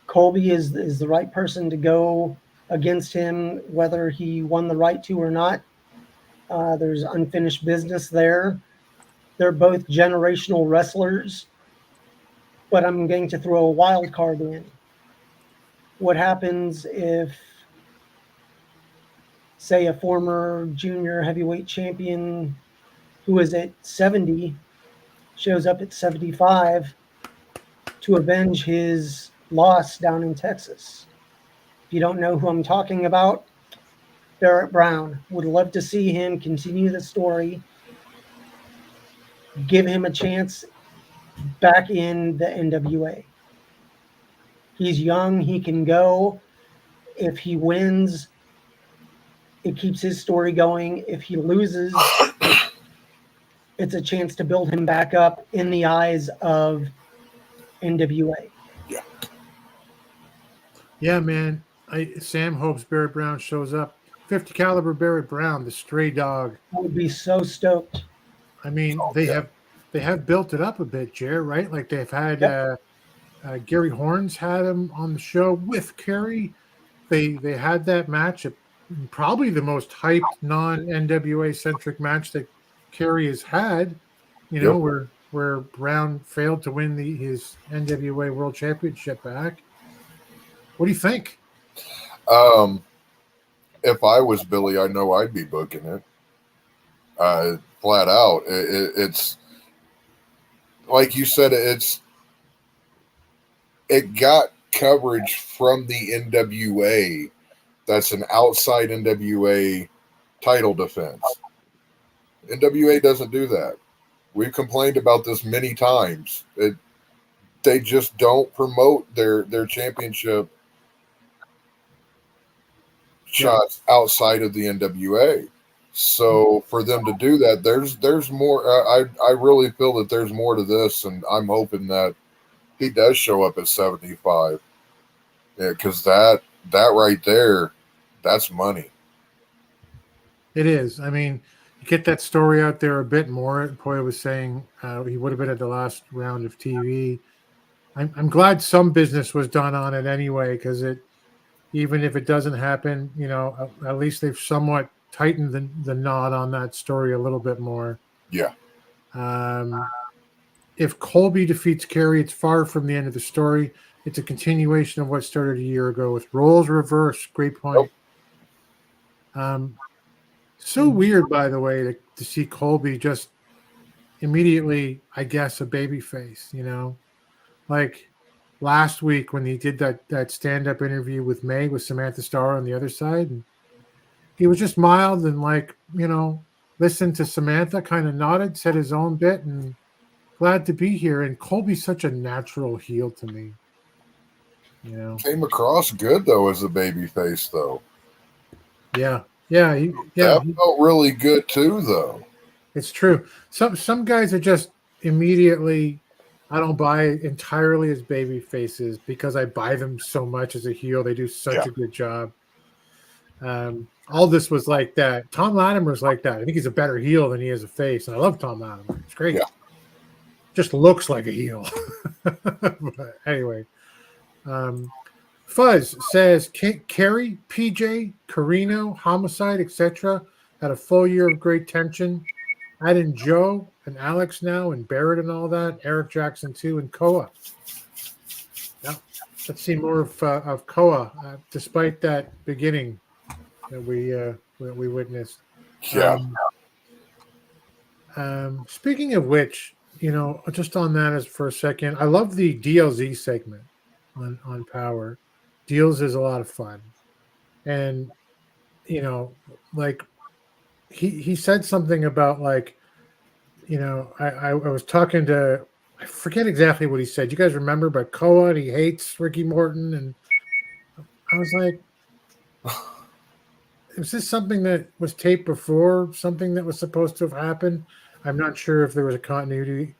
Colby is the right person to go against him, whether he won the right to or not. There's unfinished business there. They're both generational wrestlers, but I'm going to throw a wild card in. What happens if, say, a former junior heavyweight champion who is at 70 shows up at 75 to avenge his loss down in Texas? If you don't know who I'm talking about, Barrett Brown. Would love to see him continue the story, give him a chance back in the NWA. He's young, he can go. If he wins, it keeps his story going. If he loses, it's a chance to build him back up in the eyes of NWA. Yeah, man. Sam hopes Barrett Brown shows up. 50 caliber Barrett Brown, the stray dog. I would be so stoked. I mean, they have built it up a bit, Jer, right? Like they've had Gary Horns had him on the show with Kerry. They had that match, probably the most hyped non-NWA centric match that Kerry has had. You know, where Brown failed to win his NWA World Championship back. What do you think? If I was Billy, I know I'd be booking it. Flat out. It's like you said, it got coverage from the NWA. That's an outside NWA title defense. NWA doesn't do that. We've complained about this many times. They just don't promote their championship shots outside of the NWA. So for them to do that, there's more. I really feel that there's more to this, and I'm hoping that he does show up at 75. Yeah, because that right there, that's money. It is. I mean, you get that story out there a bit more. Poya was saying he would have been at the last round of TV. I'm glad some business was done on it anyway, because even if it doesn't happen, you know, at least they've somewhat tightened the knot on that story a little bit more. Yeah. If Colby defeats Kerry, it's far from the end of the story. It's a continuation of what started a year ago with roles reversed. Great point. So weird, by the way, to see Colby just immediately, I guess, a baby face, you know? Like last week when he did that stand-up interview with May, with Samantha Starr on the other side, and he was just mild and, like, you know, listened to Samantha, kind of nodded, said his own bit, and glad to be here. And Colby's such a natural heel to me. You know, came across good though as a baby face though. Yeah. That felt really good too though. It's true. Some guys are just immediately. I don't buy entirely as baby faces because I buy them so much as a heel. They do such a good job. All this was like that. Tom Latimer's like that. I think he's a better heel than he is a face. And I love Tom Latimer. It's great. Yeah. Just looks like a heel. But anyway, Fuzz says Carrie, PJ, Carino, Homicide, etc. had a full year of great tension. Add in Joe and Alex now and Barrett and all that. Eric Jackson too and Koa. Yeah, let's see more of Koa despite that beginning that we witnessed. Yeah. Speaking of which, just on that as for a second, I love the DLZ segment on Power. Deals is a lot of fun, and like he said something about like, I was talking to, I forget exactly what he said. You guys remember? But Koa, and he hates Ricky Morton, and I was like, is this something that was taped before? Something that was supposed to have happened? I'm not sure if there was a continuity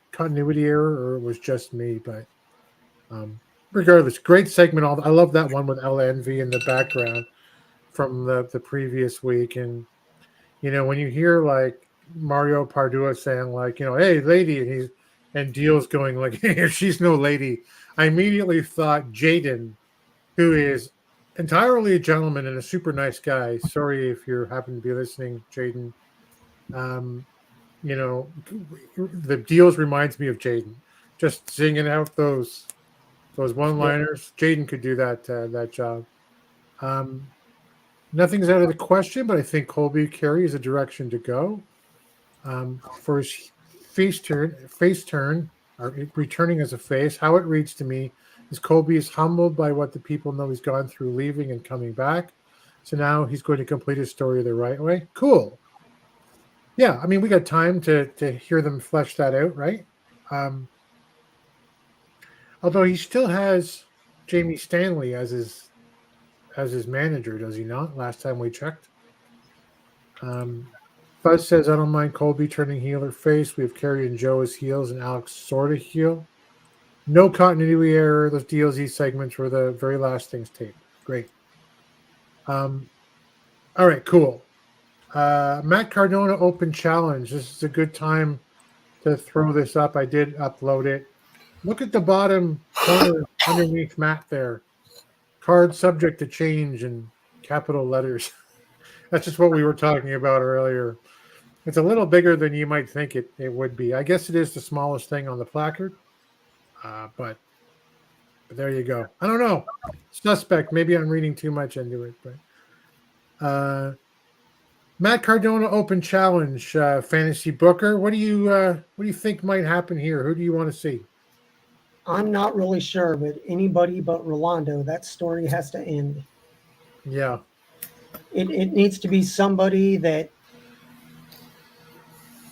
error or it was just me, but regardless, great segment. I love that one with El Envy in the background from the previous week, and when you hear like Mario Pardua saying like, hey lady, and Deal's going like, hey, she's no lady. I immediately thought Jaden, who is entirely a gentleman and a super nice guy. Sorry if you happen to be listening, Jaden. The Deals reminds me of Jaden. Just singing out those one-liners. Yeah. Jaden could do that job. Nothing's out of the question, but I think Colby Carey is a direction to go. For his face turn, or returning as a face, how it reads to me is Colby is humbled by what the people know he's gone through leaving and coming back. So now he's going to complete his story the right way. Cool. Yeah, I mean, we got time to hear them flesh that out, right? Although he still has Jamie Stanley as his manager, does he not? Last time we checked. Buzz says, I don't mind Colby turning heel or face. We have Kerry and Joe as heels and Alex sort of heel. No continuity error. Those DLZ segments were the very last things taped. Great. All right, cool. Matt Cardona Open Challenge. This is a good time to throw this up. I did upload it. Look at the bottom corner underneath Matt there. Card subject to change in capital letters. That's just what we were talking about earlier. It's a little bigger than you might think it would be. I guess it is the smallest thing on the placard. But there you go. I don't know. Suspect. Maybe I'm reading too much into it. But Matt Cardona Open Challenge, Fantasy Booker. What do you think might happen here? Who do you want to see? I'm not really sure, but anybody but Rolando, that story has to end. Yeah. It needs to be somebody that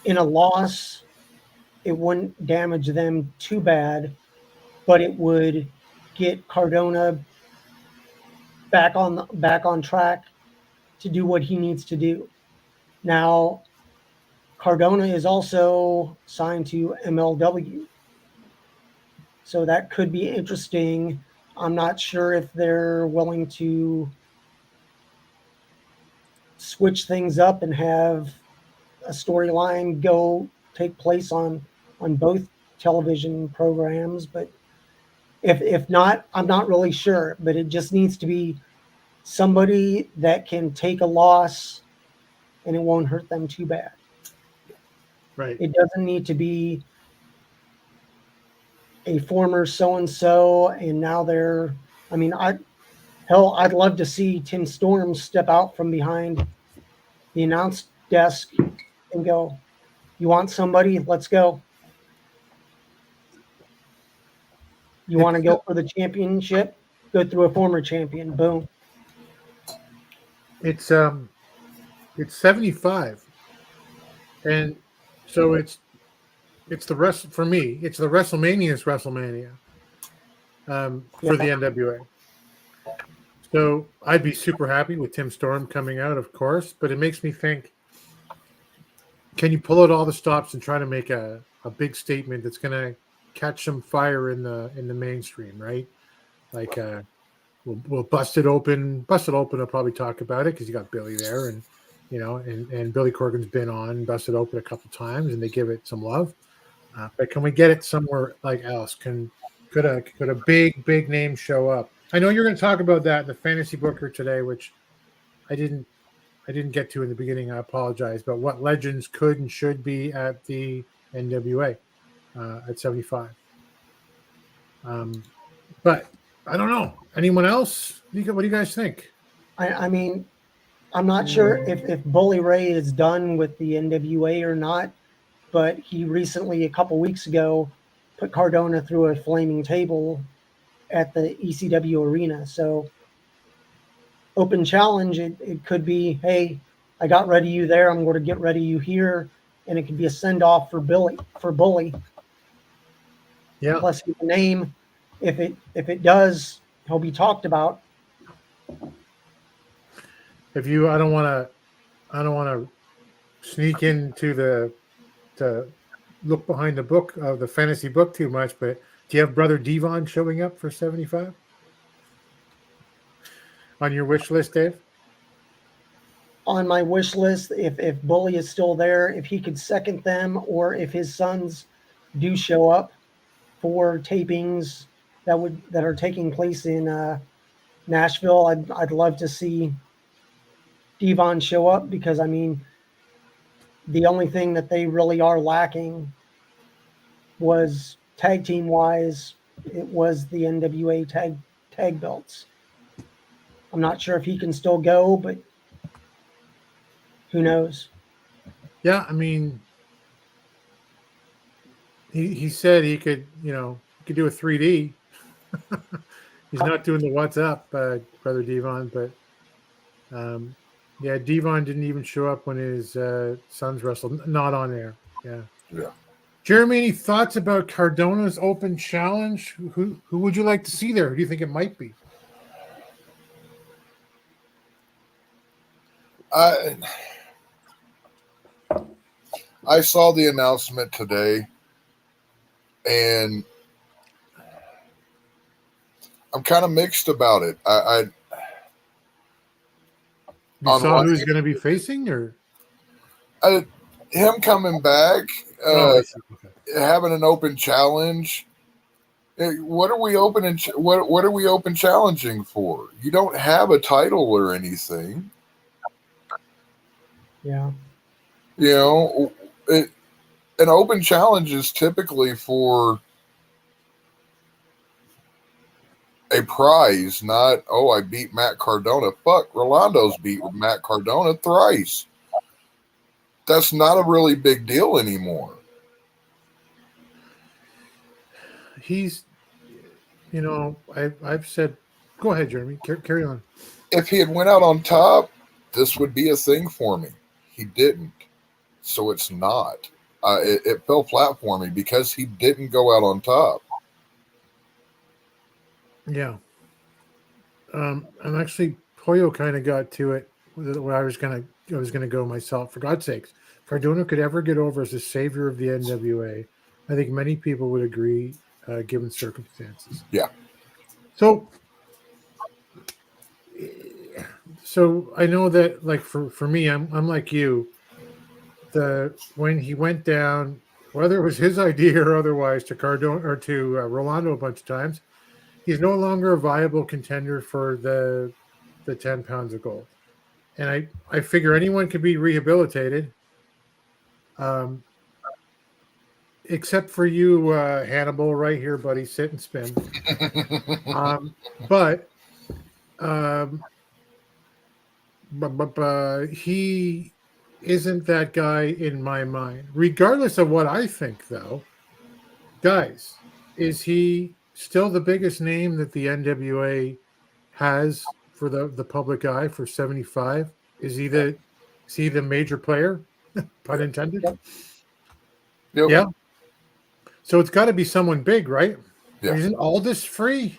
in a loss, it wouldn't damage them too bad, but it would get Cardona back on track to do what he needs to do. Now, Cardona is also signed to MLW. So that could be interesting. I'm not sure if they're willing to switch things up and have a storyline take place on both television programs. But if not, I'm not really sure. But it just needs to be somebody that can take a loss and it won't hurt them too bad. Right. It doesn't need to be a former so-and-so and now they're, I mean, I'd love to see Tim Storm step out from behind the announce desk and go, you want somebody? Let's go. You want to go for the championship? Go through a former champion. Boom. It's 75. And so it's the rest for me. It's the WrestleMania's WrestleMania for the NWA. So I'd be super happy with Tim Storm coming out, of course, but it makes me think can you pull out all the stops and try to make a big statement that's going to catch some fire in the mainstream, right? Like we'll bust it open. Bust it open. I'll probably talk about it because you got Billy there, and and Billy Corgan's been on Bust It Open a couple times, and they give it some love. But can we get it somewhere like else? Could a big name show up? I know you're going to talk about that in the fantasy booker today, which I didn't get to in the beginning. I apologize. But what legends could and should be at the NWA at 75? But I don't know. Anyone else? What do you guys think? I mean, I'm not sure if Bully Ray is done with the NWA or not, but he recently, a couple weeks ago, put Cardona through a flaming table at the ECW arena. So open challenge, it could be, hey, I got rid of you there, I'm going to get rid of you here, and it could be a send-off for Bully. Yeah. Plus the name, if it does, he'll be talked about. I don't want to sneak into to look behind the book of the fantasy book too much, but do you have Brother Devon showing up for 75 on your wish list, Dave? On my wish list, if Bully is still there, if he could second them, or if his sons do show up for tapings that are taking place in Nashville, I'd love to see Devon show up, because I mean, the only thing that they really are lacking was tag team wise, it was the NWA tag belts. I'm not sure if he can still go, but who knows? Yeah, I mean, he said he could, he could do a 3D. He's not doing the what's up, Brother Devon, but yeah, Devon didn't even show up when his sons wrestled. Not on air. Yeah. Yeah. Jeremy, any thoughts about Cardona's open challenge? Who would you like to see there? Who do you think it might be? I saw the announcement today, and I'm kind of mixed about it. You saw who he's going to be facing, or him coming back, having an open challenge. What are we open what are we open challenging for? You don't have a title or anything. Yeah. An open challenge is typically for a prize, not, oh, I beat Matt Cardona. Fuck, Rolando's beat Matt Cardona thrice. That's not a really big deal anymore. He's, I've said, go ahead, Jeremy, carry on. If he had went out on top, this would be a thing for me. He didn't. So it's not. It fell flat for me because he didn't go out on top. Yeah. And actually, Poyo kind of got to it where I was gonna go myself. For God's sakes, if Cardona could ever get over as a savior of the NWA, I think many people would agree, given circumstances. Yeah. So I know that, like, for me, I'm like you. When he went down, whether it was his idea or otherwise, to Cardona or to Rolando a bunch of times, he's no longer a viable contender for the 10 pounds of gold. And I figure anyone can be rehabilitated, except for you, Hannibal, right here, buddy. Sit and spin. But he isn't that guy in my mind. Regardless of what I think, though, guys, is he still the biggest name that the NWA has for the public eye for 75? Is he the major player? Pun intended. Yep. Yeah. So it's got to be someone big, right? Yeah. Isn't Aldous free?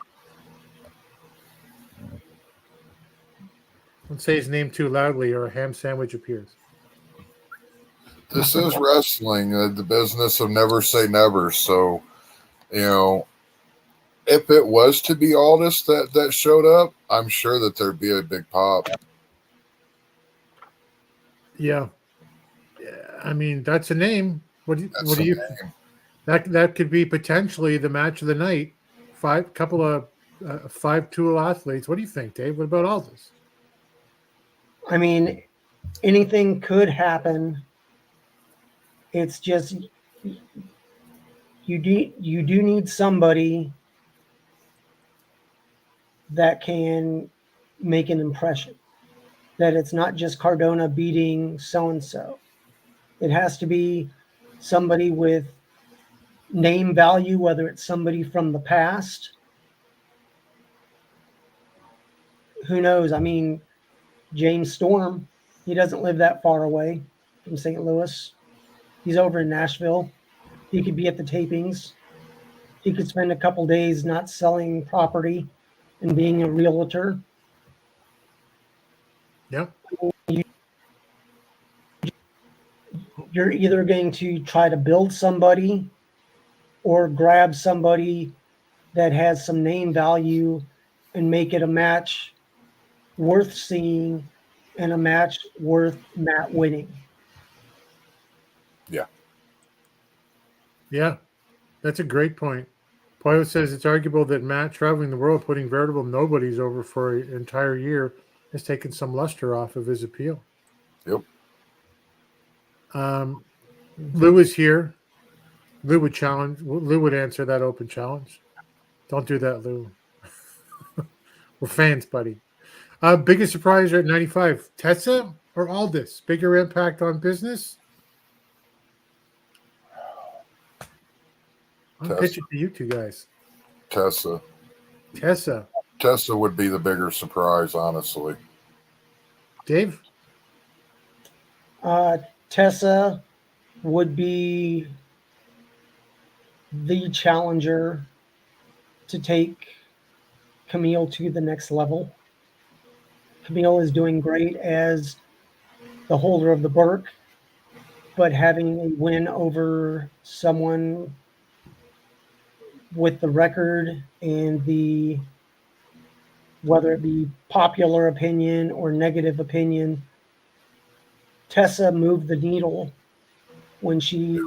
Don't say his name too loudly, or a ham sandwich appears. This is wrestling, the business of never say never. So, if it was to be Aldis that showed up, I'm sure that there'd be a big pop. Yeah. I mean, that's a name. What do you Name. that could be potentially the match of the night. 5 tool athletes. What do you think, Dave? What about Aldis? I mean, anything could happen. It's just you do need somebody that can make an impression. That it's not just Cardona beating so and so. It has to be somebody with name value, whether it's somebody from the past. Who knows? I mean, James Storm, he doesn't live that far away from St. Louis. He's over in Nashville. He could be at the tapings. He could spend a couple days not selling property and being a realtor. Yeah. You're either going to try to build somebody or grab somebody that has some name value and make it a match worth seeing and a match worth Matt winning. Yeah. Yeah. That's a great point. Poyo says it's arguable that Matt traveling the world, putting veritable nobodies over for an entire year, has taken some luster off of his appeal. Yep. Lou is here. Lou would answer that open challenge. Don't do that, Lou. We're fans, buddy. Biggest surprise at 95, Tessa or Aldis? Bigger impact on business? I'm pitching to you two guys. Tessa would be the bigger surprise, honestly. Dave? Tessa would be the challenger to take Kamille to the next level. Kamille is doing great as the holder of the Burke, but having a win over someone with the record and the, whether it be popular opinion or negative opinion, Tessa moved the needle when she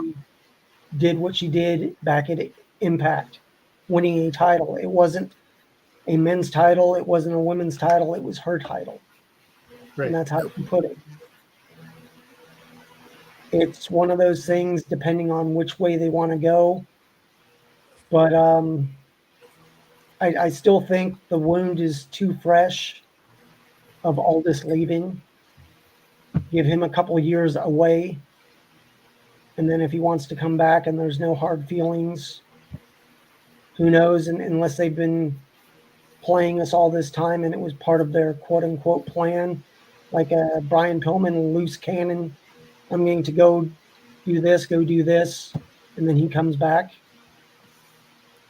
did what she did back at Impact, winning a title. It wasn't a men's title. It wasn't a women's title. It was her title. Right. And that's how you put it. It's one of those things, depending on which way they want to go. But I still think the wound is too fresh of Aldis leaving. Give him a couple of years away. And then if he wants to come back and there's no hard feelings, who knows? And unless they've been playing us all this time and it was part of their quote-unquote plan, like a Brian Pillman loose cannon, I'm going to go do this, and then he comes back.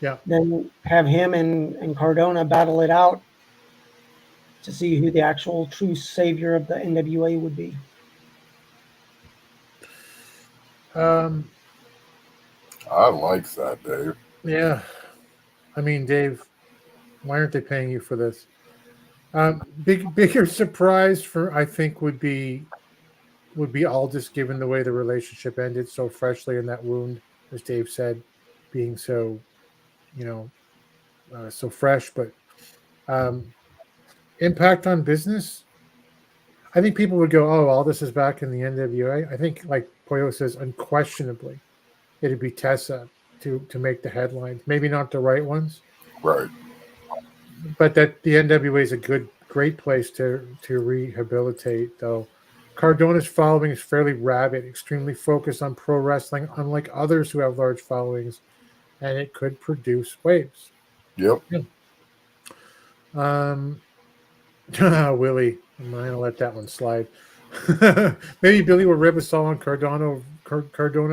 Yeah. Then have him and Cardona battle it out to see who the actual true savior of the NWA would be. I like that, Dave. Yeah. I mean, Dave, why aren't they paying you for this? Bigger surprise I think would be Aldis, given the way the relationship ended so freshly in that wound, as Dave said, being so, so fresh. But impact on business, I think people would go, "Oh, Aldis is back in the NWA." I think, like Poyo says, unquestionably, it'd be Tessa to make the headlines. Maybe not the right ones, right? But that the NWA is a great place to rehabilitate, though. Cardona's following is fairly rabid, extremely focused on pro wrestling, unlike others who have large followings, and it could produce waves. Yep. Willie, I'm not gonna let that one slide. Maybe Billy will rib us all on Cardona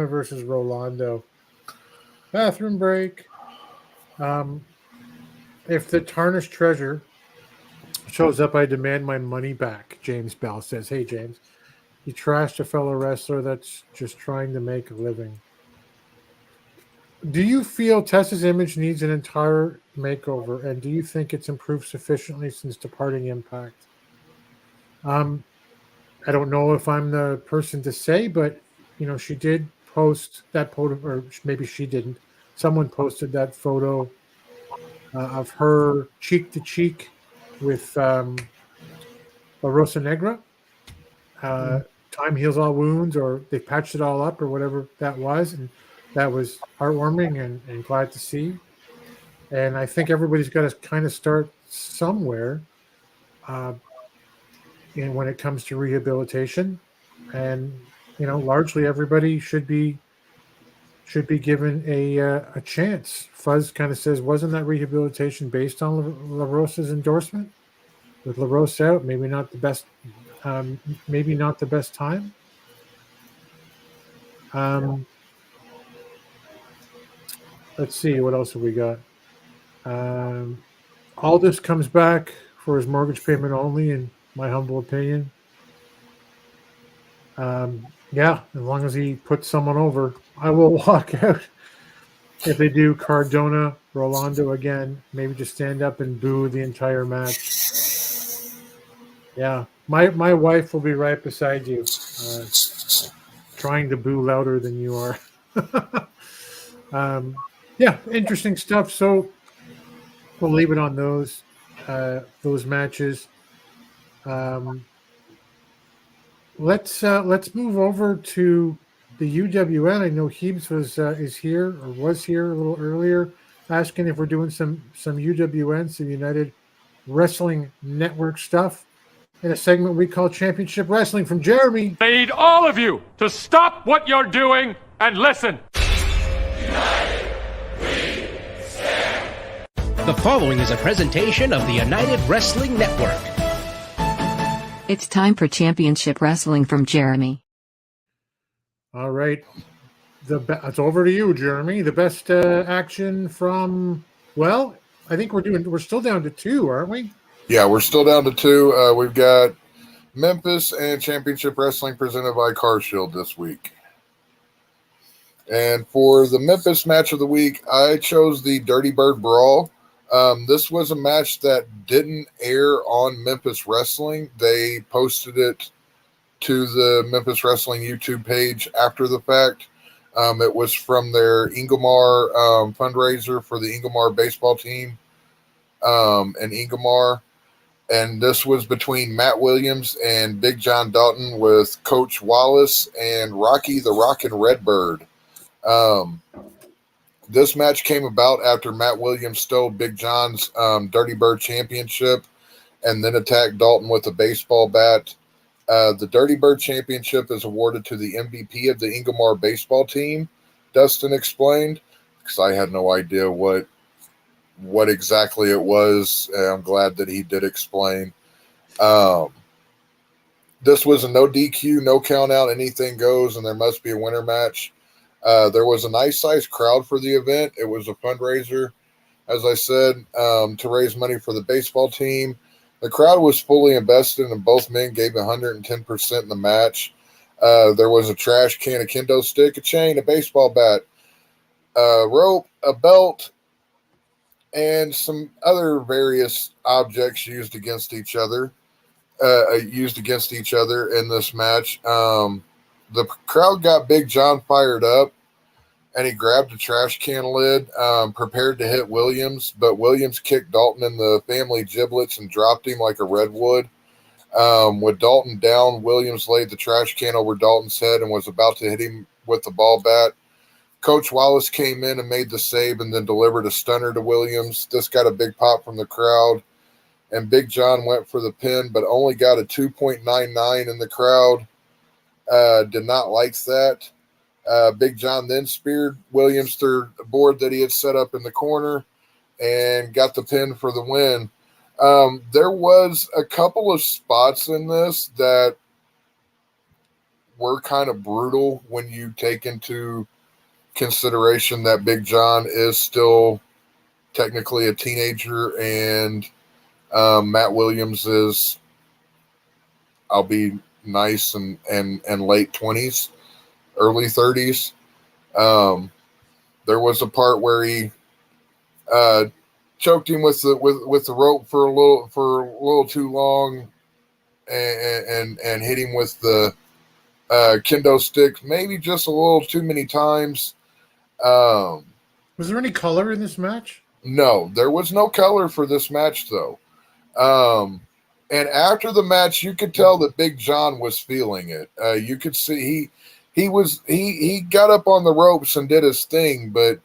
versus Rolando. Bathroom break. If the tarnished treasure shows up, I demand my money back, James Bell says. Hey, James. You trashed a fellow wrestler that's just trying to make a living. Do you feel Tessa's image needs an entire makeover, and do you think it's improved sufficiently since departing Impact? I don't know if I'm the person to say, but she did post that photo, or maybe she didn't. Someone posted that photo of her cheek to cheek with La Rosa Negra. Time heals all wounds, or they patched it all up, or whatever that was, and that was heartwarming and glad to see. And I think everybody's got to kind of start somewhere, when it comes to rehabilitation, and largely everybody should be given a chance. Fuzz kind of says, wasn't that rehabilitation based on La Rosa's endorsement? With La Rosa out, maybe not the best time. Let's see, what else have we got? Aldous comes back for his mortgage payment only, in my humble opinion. Yeah, as long as he puts someone over, I will walk out. If they do Cardona, Rolando again, maybe just stand up and boo the entire match. Yeah, my wife will be right beside you, trying to boo louder than you are. Yeah, interesting stuff. So we'll leave it on those matches. Let's move over to the UWN. I know Heebs was here a little earlier, asking if we're doing some UWN, some United Wrestling Network stuff, in a segment we call Championship Wrestling from Jeremy. I need all of you to stop what you're doing and listen. The following is a presentation of the United Wrestling Network. It's time for Championship Wrestling from Jeremy. All right. It's over to you, Jeremy. The best action from, well, I think we're still down to 2, aren't we? Yeah, we're still down to 2. We've got Memphis and Championship Wrestling presented by Car Shield this week. And for the Memphis match of the week, I chose the Dirty Bird Brawl. This was a match that didn't air on Memphis Wrestling. They posted it to the Memphis Wrestling YouTube page after the fact. It was from their Ingomar fundraiser for the Ingomar baseball team in Ingomar. And this was between Matt Williams and Big John Dalton with Coach Wallace and Rocky the Rockin' Redbird. This match came about after Matt Williams stole Big John's Dirty Bird Championship and then attacked Dalton with a baseball bat. The Dirty Bird Championship is awarded to the MVP of the Ingomar baseball team, Dustin explained, because I had no idea what exactly it was. I'm glad that he did explain. This was a no DQ, no count out, anything goes, and there must be a winner match. There was a nice sized crowd for the event. It was a fundraiser, as I said, to raise money for the baseball team. The crowd was fully invested, and both men gave 110% in the match. There was a trash can, a kendo stick, a chain, a baseball bat, a rope, a belt, and some other various objects used against each other in this match. The crowd got Big John fired up, and he grabbed a trash can lid, prepared to hit Williams, but Williams kicked Dalton in the family giblets and dropped him like a redwood. With Dalton down, Williams laid the trash can over Dalton's head and was about to hit him with the ball bat. Coach Wallace came in and made the save and then delivered a stunner to Williams. This got a big pop from the crowd, and Big John went for the pin, but only got a 2.99 in the crowd. Did not like that. Big John then speared Williams through a board that he had set up in the corner and got the pin for the win. There was a couple of spots in this that were kind of brutal when you take into consideration that Big John is still technically a teenager and Matt Williams is, I'll be nice and late 20s, early 30s. There was a part where he choked him with the rope for a little too long, and hit him with the kendo stick maybe just a little too many times. Was there any color in this match? No, there was no color for this match though. And after the match, you could tell that Big John was feeling it. You could see he got up on the ropes and did his thing, but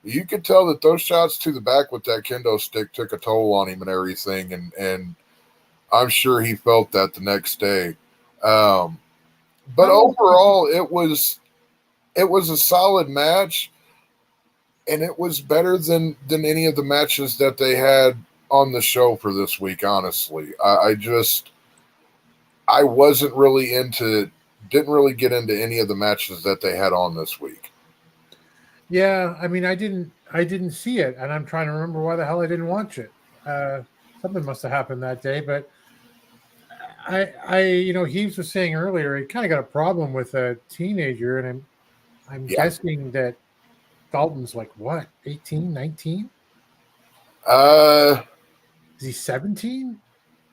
you could tell that those shots to the back with that kendo stick took a toll on him and everything. And I'm sure he felt that the next day. But overall, it was a solid match, and it was better than any of the matches that they had on the show for this week. Honestly, I wasn't really didn't really get into any of the matches that they had on this week. Yeah, I mean, I didn't see it, and I'm trying to remember why the hell I didn't watch it. Something must have happened that day, but Heaves was saying earlier he kind of got a problem with a teenager, and I'm guessing that Dalton's like what, 18, 19? Is he 17?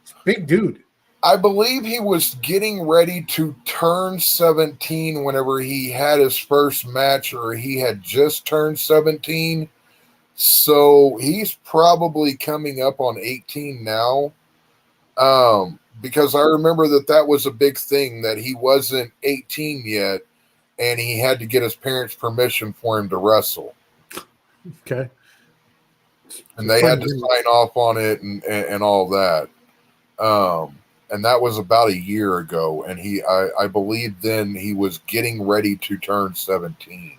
He's a big dude. I believe he was getting ready to turn 17 whenever he had his first match, or he had just turned 17. So he's probably coming up on 18 now. Because I remember that was a big thing, that he wasn't 18 yet, and he had to get his parents' permission for him to wrestle. Okay. And they had to sign off on it and all that. And that was about a year ago. And I believe then he was getting ready to turn 17.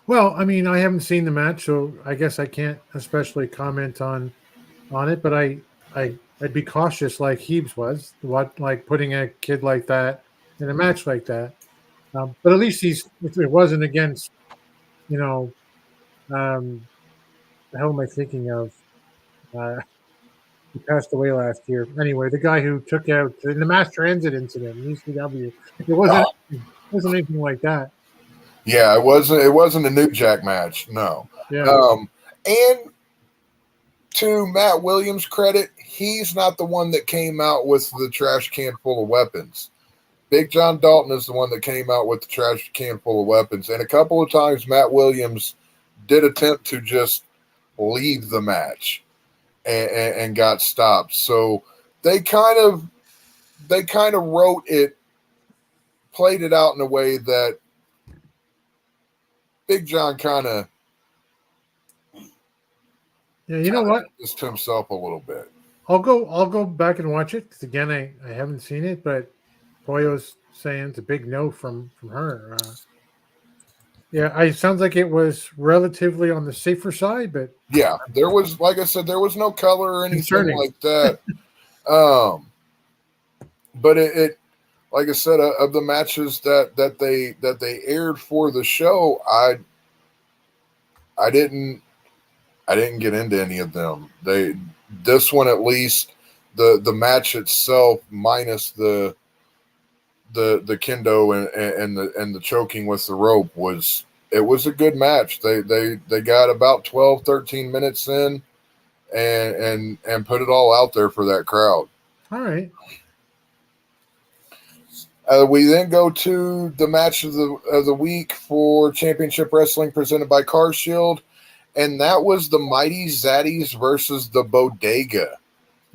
Well, I mean, I haven't seen the match, so I guess I can't especially comment on it, but I'd be cautious like Heaves was, like putting a kid like that in a match like that. But at least if it wasn't against, the hell am I thinking of? He passed away last year. Anyway, the guy who took out in the mass transit incident in ECW. It wasn't anything like that. Yeah, it wasn't a New Jack match. No. Yeah. And to Matt Williams' credit, he's not the one that came out with the trash can full of weapons. Big John Dalton is the one that came out with the trash can full of weapons. And a couple of times Matt Williams did attempt to just leave the match and got stopped. So they kind of played it out in a way that Big John kind of you know what? Just to himself a little bit. I'll go back and watch it, because again, I haven't seen it, but Boyo's saying it's a big no from her. It sounds like it was relatively on the safer side, but yeah, there was, like I said, there was no color or anything concerning. Like that. But it like I said, of the matches that they aired for the show, I didn't get into any of them. This one, at least, the match itself, minus the kendo and the choking with the rope, was a good match. They got about 12, 13 minutes in and put it all out there for that crowd. All right. We then go to the match of the week for Championship Wrestling presented by Car Shield, and that was the Mighty Zaddies versus the Bodega.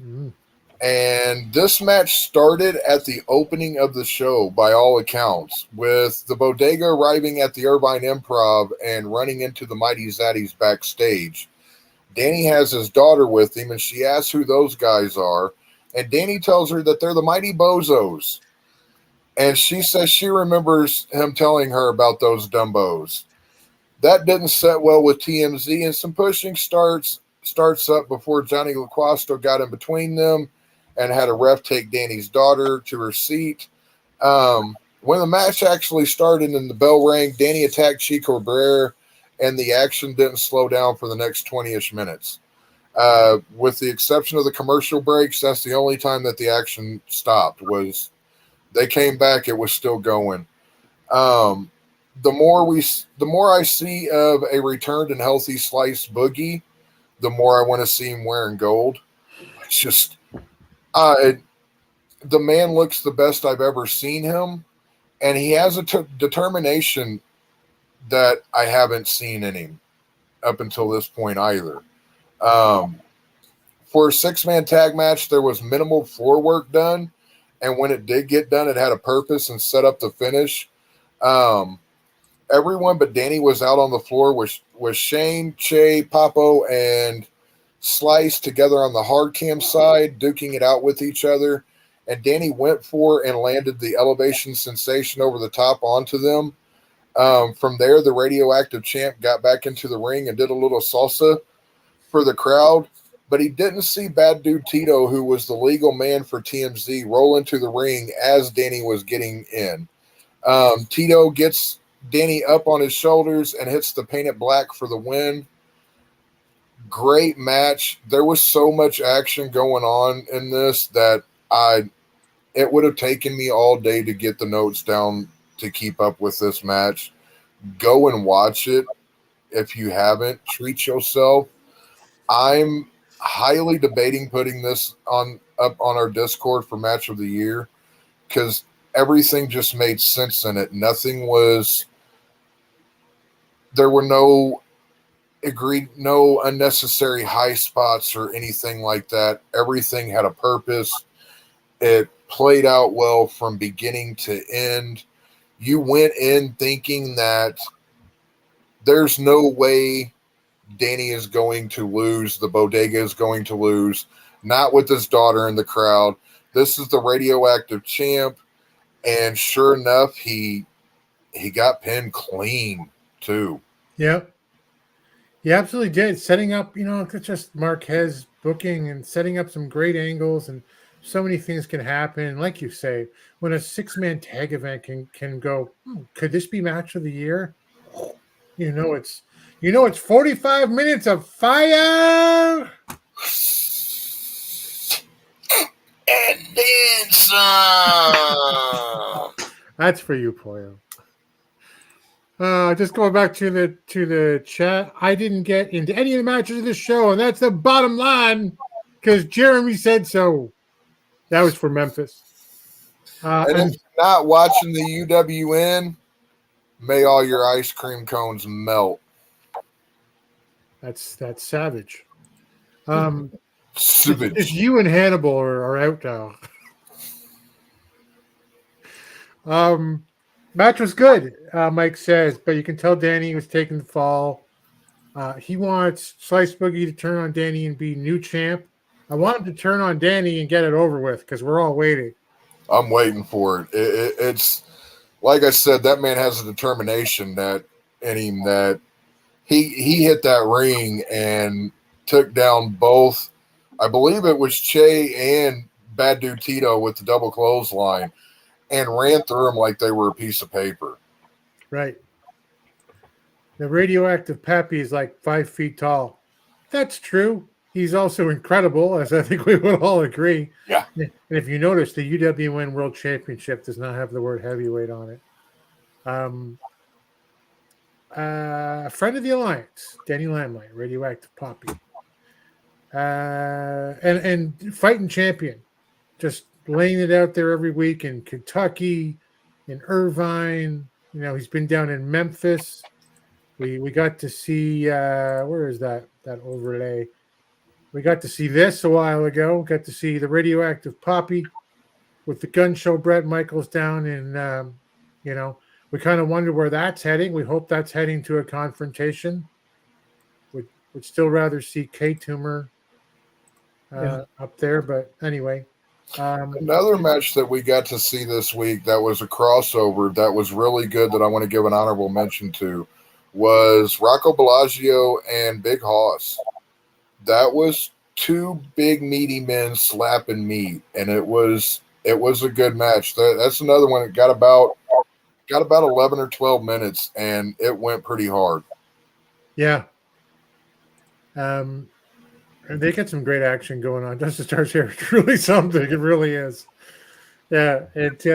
Mm. And this match started at the opening of the show, by all accounts, with the Bodega arriving at the Irvine Improv and running into the Mighty Zaddies backstage. Danny has his daughter with him, and she asks who those guys are, and Danny tells her that they're the Mighty Bozos. And she says she remembers him telling her about those dumbos. That didn't set well with TMZ, and some pushing starts up before Johnny LaQuasto got in between them and had a ref take Danny's daughter to her seat. When the match actually started and the bell rang, Danny attacked Chico Brer, and the action didn't slow down for the next 20-ish minutes. With the exception of the commercial breaks, that's the only time that the action stopped, was They came back. It was still going. The more I see of a returned and healthy Slice Boogie, the more I want to see him wearing gold. It's just, the man looks the best I've ever seen him, and he has a determination that I haven't seen in him up until this point either. For a 6-man tag match, there was minimal floor work done, and when it did get done, it had a purpose and set up the finish. Everyone but Danny was out on the floor with Shane, Che, Papo, and Slice together on the hard cam side, duking it out with each other. And Danny went for and landed the elevation sensation over the top onto them. From there, the radioactive champ got back into the ring and did a little salsa for the crowd. But he didn't see Bad Dude Tito, who was the legal man for TMZ, roll into the ring as Danny was getting in. Tito gets Danny up on his shoulders and hits the painted black for the win. Great match. There was so much action going on in this that it would have taken me all day to get the notes down to keep up with this match. Go and watch it if you haven't. Treat yourself. I'm highly debating putting this up on our Discord for match of the year because everything just made sense in it. There were no unnecessary high spots or anything like that. Everything had a purpose. It played out well from beginning to end. You went in thinking that there's no way Danny is going to lose. The Bodega is going to lose. Not with his daughter in the crowd. This is the radioactive champ. And sure enough, he got pinned clean too. Yep. He absolutely did. Setting up, it's just Marquez booking and setting up some great angles, and so many things can happen. Like you say, when a 6-man tag event can go, could this be match of the year? It's 45 minutes of fire. And then some. That's for you, Poyo. Just going back to the chat, I didn't get into any of the matches of this show, and that's the bottom line because Jeremy said so. That was for Memphis. And if you're not watching the UWN, may all your ice cream cones melt. That's savage. Savage. Just you and Hannibal are out now. Match was good, Mike says, but you can tell Danny was taking the fall. He wants Slice Boogie to turn on Danny and be new champ. I want him to turn on Danny and get it over with because we're all waiting. I'm waiting for it. It's like I said, that man has a determination that in him that he hit that ring and took down both. I believe it was Che and Bad Dude Tito with the double clothesline and ran through them like they were a piece of paper. Right. The radioactive Pappy is like 5 feet tall. That's true. He's also incredible, as I think we would all agree. Yeah. And if you notice, the UWN World Championship does not have the word heavyweight on it. Friend of the Alliance, Danny Lamlight, radioactive Poppy. And fighting champion, just laying it out there every week in Kentucky, in Irvine. He's been down in Memphis. We got to see where is that overlay? We got to see this a while ago. Got to see the radioactive Poppy with the gun show Brett Michaels down in we kind of wonder where that's heading. We hope that's heading to a confrontation. Would still rather see K-Tumor up there, but anyway. Another match that we got to see this week that was a crossover that was really good that I want to give an honorable mention to was Rocco Bellagio and Big Hoss. That was two big meaty men slapping meat, and it was a good match. That's another one that got about 11 or 12 minutes, and it went pretty hard. Yeah. And they get some great action going on. Justice Star's here. It's really something. It really is. Yeah, it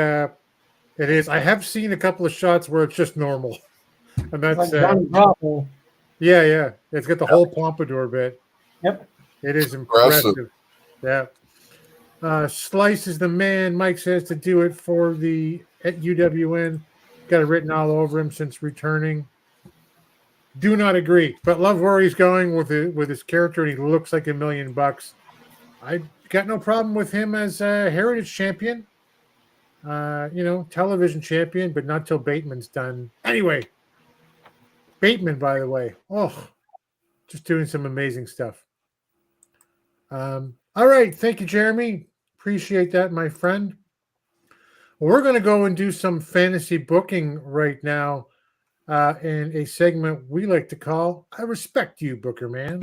is. I have seen a couple of shots where it's just normal, and that's Like Johnny Bravo. yeah. It's got the whole pompadour bit. Yep. It is Impressive. impressive. Yeah. Slice is the man. Mike says to do it for the at UWN. Got it written all over him since returning. Do not agree, but love where he's going with his character, and he looks like $1 million. I got no problem with him as a heritage champion. Television champion, but not till Bateman's done. Anyway, Bateman, by the way, just doing some amazing stuff. All right, thank you, Jeremy. Appreciate that, my friend. We're going to go and do some fantasy booking right now in a segment we like to call I Respect You, Booker Man.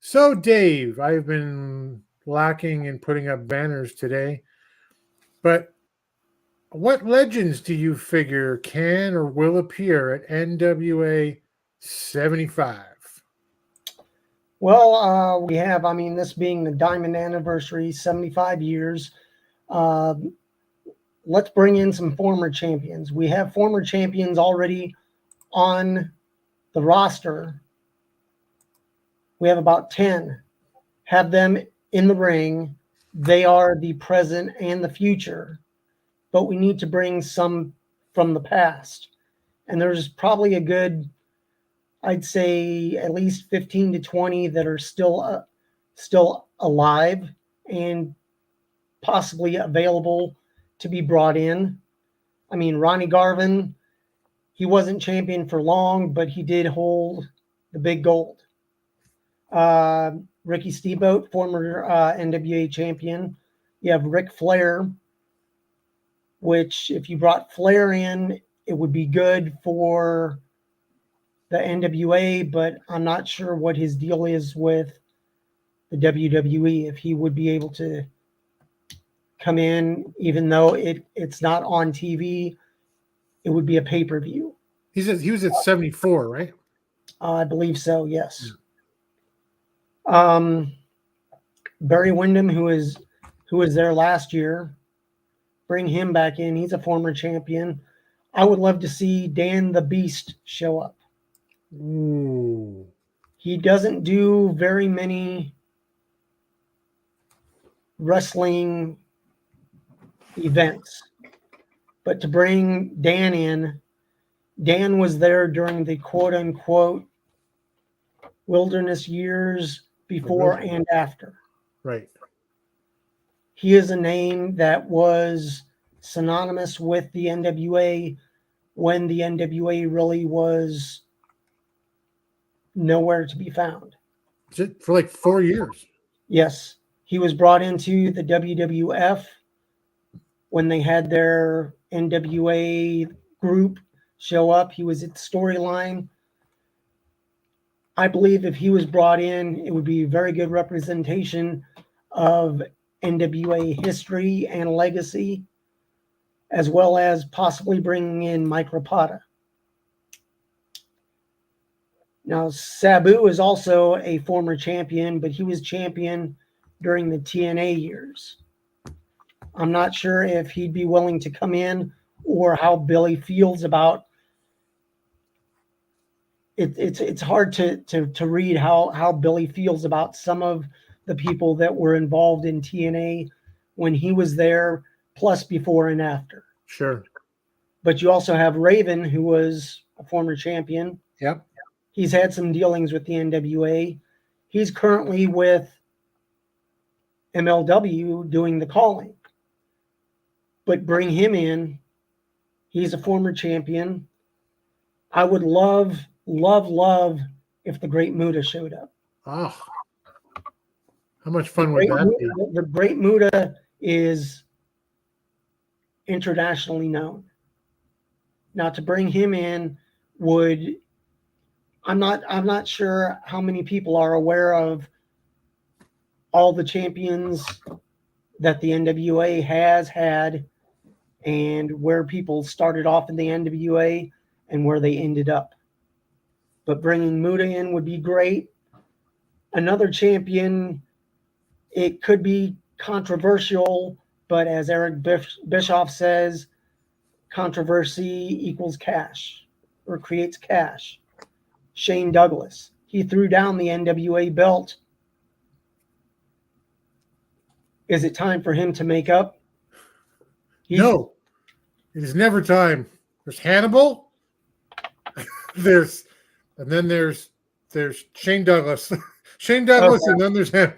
So, Dave, I've been lacking in putting up banners today, but what legends do you figure can or will appear at NWA 75? Well, we have, this being the Diamond Anniversary, 75 years. Let's bring in some former champions. We have former champions already on the roster. We have about 10. Have them in the ring. They are the present and the future. But we need to bring some from the past. And there's probably a good, I'd say, at least 15 to 20 that are still alive and possibly available to be brought in. Ronnie Garvin, he wasn't champion for long, but he did hold the big gold. Ricky Steamboat, former NWA champion. You have Ric Flair, which if you brought Flair in, it would be good for the NWA, but I'm not sure what his deal is with the WWE, if he would be able to come in, even though it's not on TV, it would be a pay-per-view. He was at 74, right? I believe so, yes. Barry Windham, who was there last year, bring him back in. He's a former champion. I would love to see Dan the Beast show up. Ooh. He doesn't do very many wrestling events, but to bring Dan in, Dan was there during the quote-unquote wilderness years before and after. Right. He is a name that was synonymous with the NWA when the NWA really was nowhere to be found. For like 4 years. Yes. He was brought into the WWF when they had their NWA group show up. He was at the storyline. I believe if he was brought in, it would be a very good representation of NWA history and legacy, as well as possibly bringing in Mike Rapata. Now, Sabu is also a former champion, but he was champion during the TNA years. I'm not sure if he'd be willing to come in or how Billy feels about it. It's hard to read how Billy feels about some of the people that were involved in TNA when he was there, plus before and after. Sure. But you also have Raven, who was a former champion. Yep. He's had some dealings with the NWA. He's currently with MLW doing the calling. But bring him in. He's a former champion. I would love if the Great Muta showed up. Oh, how much fun would that be? The Great Muta is internationally known. Now to bring him in would, I'm not sure how many people are aware of all the champions that the NWA has had and where people started off in the NWA and where they ended up. But bringing Muta in would be great. another champion, it could be controversial, but as Eric Bischoff says, controversy equals cash or creates cash. Shane Douglas, he threw down the NWA belt. Is it time for him to make up? No, it is never time. There's Hannibal. there's Shane Douglas. Shane Douglas, Okay. and then there's him.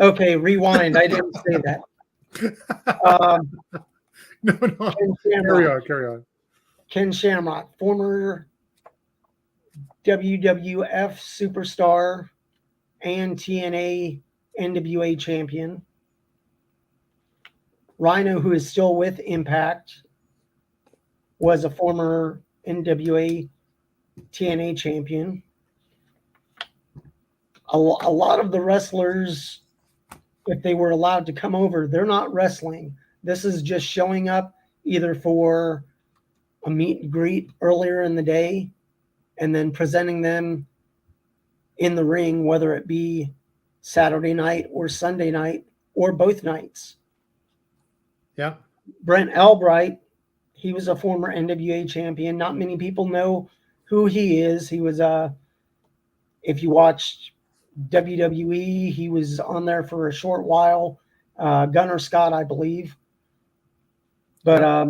Okay, rewind. I didn't say that. No. Carry on. Ken Shamrock, former WWF superstar and TNA NWA champion. Rhino, who is still with Impact, was a former NWA TNA champion. A lot of the wrestlers, if they were allowed to come over, they're not wrestling. This is just showing up either for a meet and greet earlier in the day and then presenting them in the ring, whether it be Saturday night or Sunday night or both nights. Yeah. Brent Albright, he was a former NWA champion. Not many people know who he is. He was if you watched WWE, he was on there for a short while. Gunnar Scott, I believe. But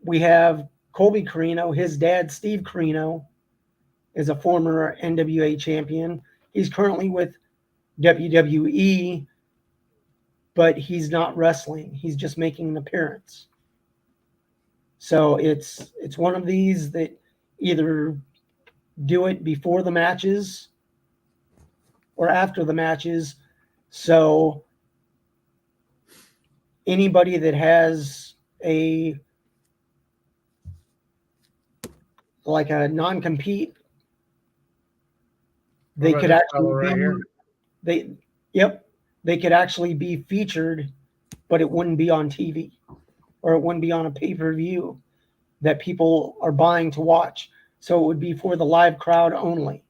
we have Colby Carino. His dad, Steve Carino, is a former NWA champion. He's currently with WWE, but he's not wrestling. He's just making an appearance. So it's one of these that either do it before the matches or after the matches. So anybody that has a non-compete, they could actually they could actually be featured, but it wouldn't be on TV or it wouldn't be on a pay-per-view that people are buying to watch. So it would be for the live crowd only.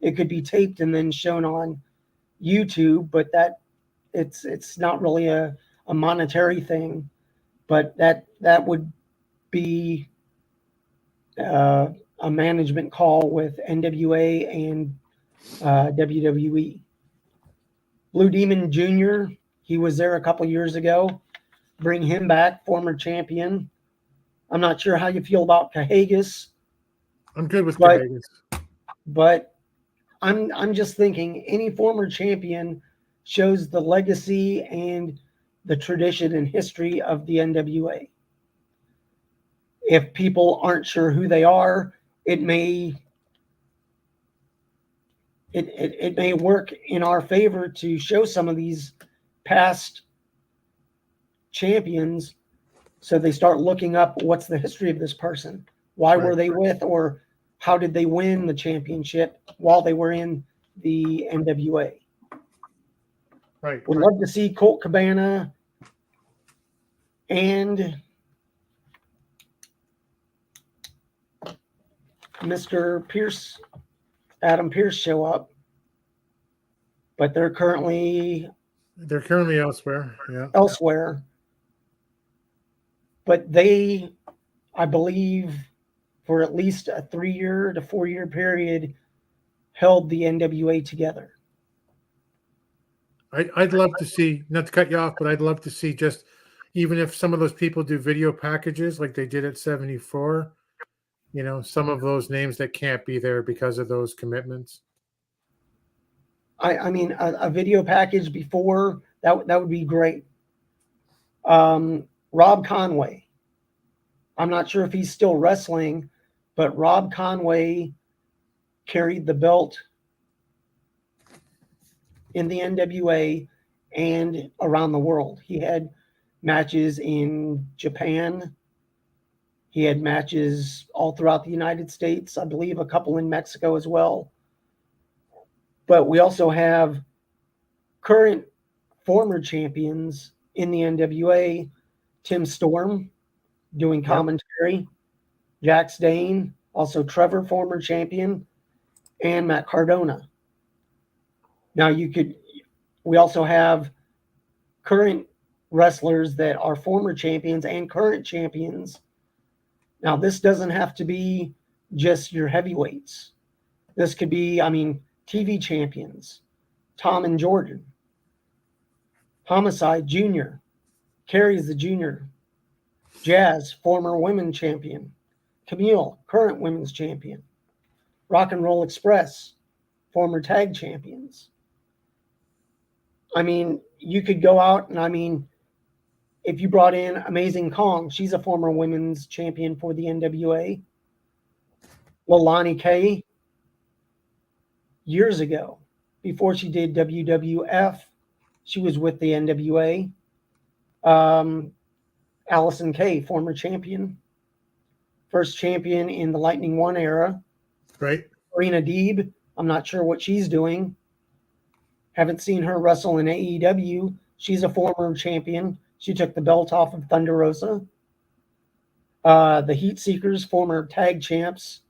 It could be taped and then shown on YouTube, but that it's not really a monetary thing, but that would be a management call with NWA and WWE. Blue Demon Jr., he was there a couple years ago. Bring him back, former champion. I'm not sure how you feel about Cahagas. I'm good with Cahagas. But I'm just thinking any former champion shows the legacy and the tradition and history of the NWA. If people aren't sure who they are, it may work in our favor to show some of these past champions so they start looking up what's the history of this person. Why were they with, or how did they win the championship while they were in the NWA? Right. Would love to see Colt Cabana and Mr. Pierce, Adam Pierce, show up, but they're currently elsewhere. Yeah. Elsewhere. But they, I believe, for at least a 3-year to 4-year period, held the NWA together. I'd love to see, not to cut you off, but I'd love to see just, even if some of those people do video packages like they did at 74, some of those names that can't be there because of those commitments. I mean, a video package before, that would be great. Rob Conway. I'm not sure if he's still wrestling, but Rob Conway carried the belt in the NWA and around the world. He had matches in Japan. He had matches all throughout the United States, I believe a couple in Mexico as well. But we also have current former champions in the NWA, Tim Storm doing commentary, Jax Dane, also Trevor, former champion, and Matt Cardona. Now we also have current wrestlers that are former champions and current champions. Now, this doesn't have to be just your heavyweights. This could be, TV champions, Tom and Jordan, Homicide Jr., Carrie's the Junior, Jazz, former women's champion, Kamille, current women's champion, Rock and Roll Express, former tag champions. You could go out and if you brought in Amazing Kong, she's a former women's champion for the NWA. Lilani Kay, years ago, before she did WWF, she was with the NWA. Allison Kay, former champion. First champion in the Lightning One era. Right. Karina Deeb, I'm not sure what she's doing. Haven't seen her wrestle in AEW. She's a former champion. She took the belt off of Thunder Rosa. The Heat Seekers, former tag champs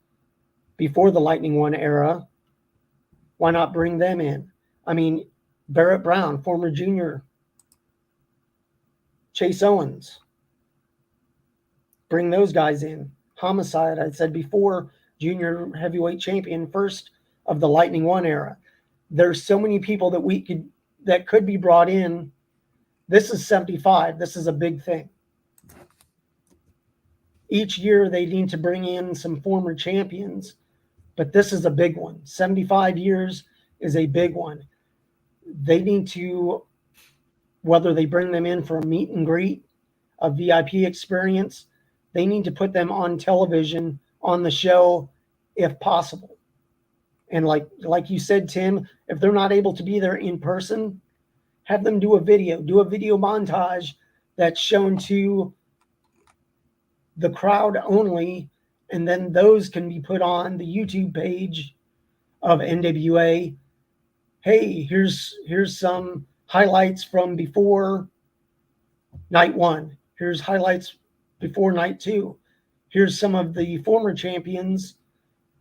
before the Lightning One era. Why not bring them in? Barrett Brown, former junior. Chase Owens. Bring those guys in. Homicide, I said before, junior heavyweight champion, first of the Lightning One era. There's so many people that could be brought in. This is 75. This is a big thing. Each year they need to bring in some former champions, but this is a big one. 75 years is a big one. They need to, whether they bring them in for a meet and greet, a VIP experience, they need to put them on television, on the show, if possible. And like you said, Tim, if they're not able to be there in person, have them do a video montage that's shown to the crowd only, and then those can be put on the YouTube page of NWA. Hey, here's some highlights from before night 1. Here's highlights before night 2. Here's some of the former champions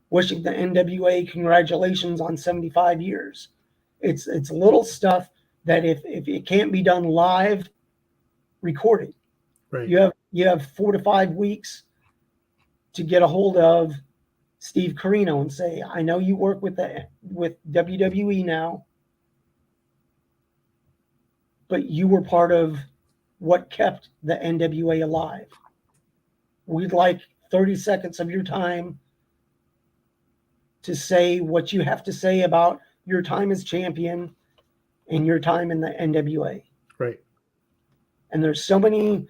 wishing the NWA congratulations on 75 years. It's little stuff that if it can't be done live, record it. Right. You have 4 to 5 weeks to get a hold of Steve Corino and say, I know you work with WWE now, but you were part of what kept the NWA alive. We'd like 30 seconds of your time to say what you have to say about your time as champion and your time in the NWA. Right. And there's so many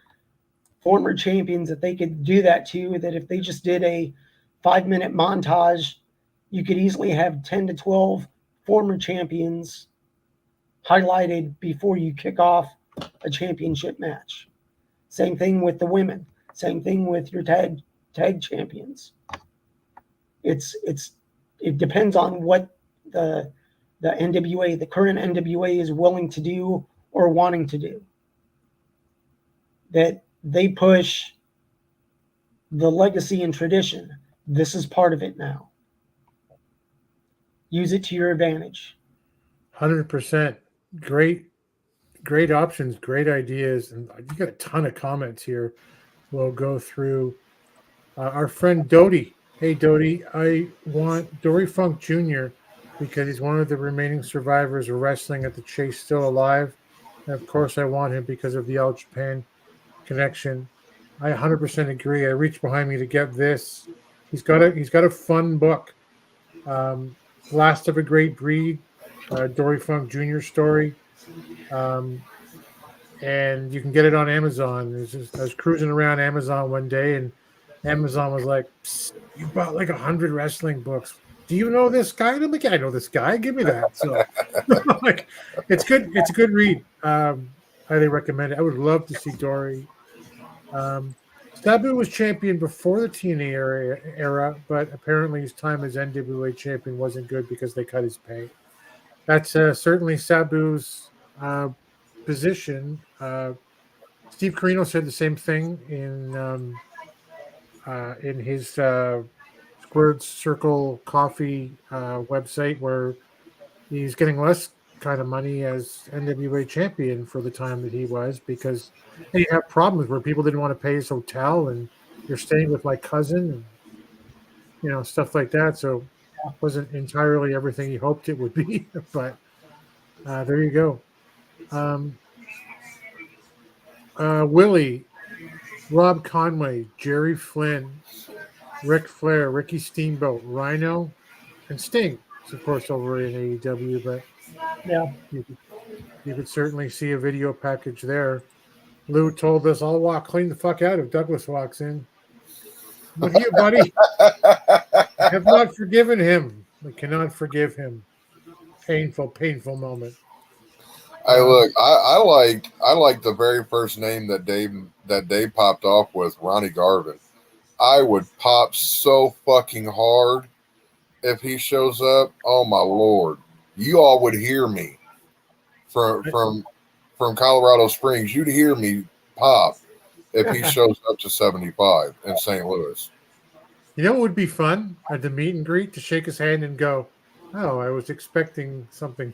former champions that they could do that to, that if they just did a 5-minute montage, you could easily have 10 to 12 former champions highlighted before you kick off a championship match. Same thing with the women. Same thing with your tag champions. It depends on what the NWA, the current NWA, is willing to do or wanting to do. That they push the legacy and tradition. This is part of it now. Use it to your advantage. 100%. Great options, great ideas. And you got a ton of comments here. We'll go through. Our friend Dodie. Hey, Dodie, I want Dory Funk Jr. because he's one of the remaining survivors of wrestling at the Chase still alive. And of course, I want him because of the All Japan connection. I 100% agree. I reached behind me to get this. He's got a fun book. Last of a Great Breed, Dory Funk Jr. story. And you can get it on Amazon. I was cruising around Amazon one day, and Amazon was like, you bought like 100 wrestling books. Do you know this guy? And I'm like, yeah, I know this guy. Give me that. So like, it's good. It's a good read. Highly recommend it. I would love to see Dory. Sabu was champion before the TNA era, but apparently his time as NWA champion wasn't good because they cut his pay. That's certainly Sabu's position. Steve Corino said the same thing in his Squared Circle Coffee website, where he's getting less kind of money as NWA champion for the time that he was, because you have problems where people didn't want to pay his hotel and you're staying with my cousin and stuff like that. So it wasn't entirely everything he hoped it would be, but there you go. Willie, Rob Conway, Jerry Flynn, Ric Flair, Ricky Steamboat, Rhino, and Sting. It's of course over in AEW, but Yeah. you could certainly see a video package there. Lou told us, I'll walk clean the fuck out if Douglas walks in. Look at you, buddy. I have not forgiven him. I cannot forgive him. Painful, painful moment. I like the very first name that Dave popped off with, Ronnie Garvin. I would pop so fucking hard if he shows up. Oh my Lord. You all would hear me from Colorado Springs. You'd hear me pop if he shows up to 75 in St. Louis. You know what would be fun at the meet and greet? To shake his hand and go, oh, I was expecting something.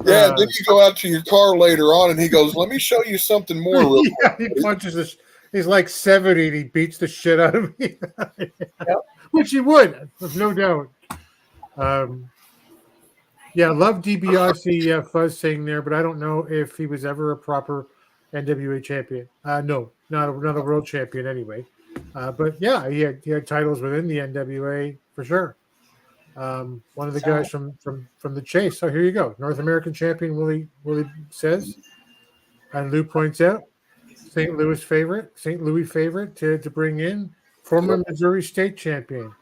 Yeah, then you go out to your car later on and he goes, let me show you something more. Real Yeah, he punches this. He's like 70 and he beats the shit out of me. Yep. Which he would, there's no doubt. Yeah, love DiBiase, Fuzz saying there, but I don't know if he was ever a proper NWA champion. No, not a world champion anyway. But yeah, he had titles within the NWA for sure. One of the guys from the Chase. So here you go, North American champion Willie says, and Lou points out St. Louis favorite to bring in, former Missouri State champion.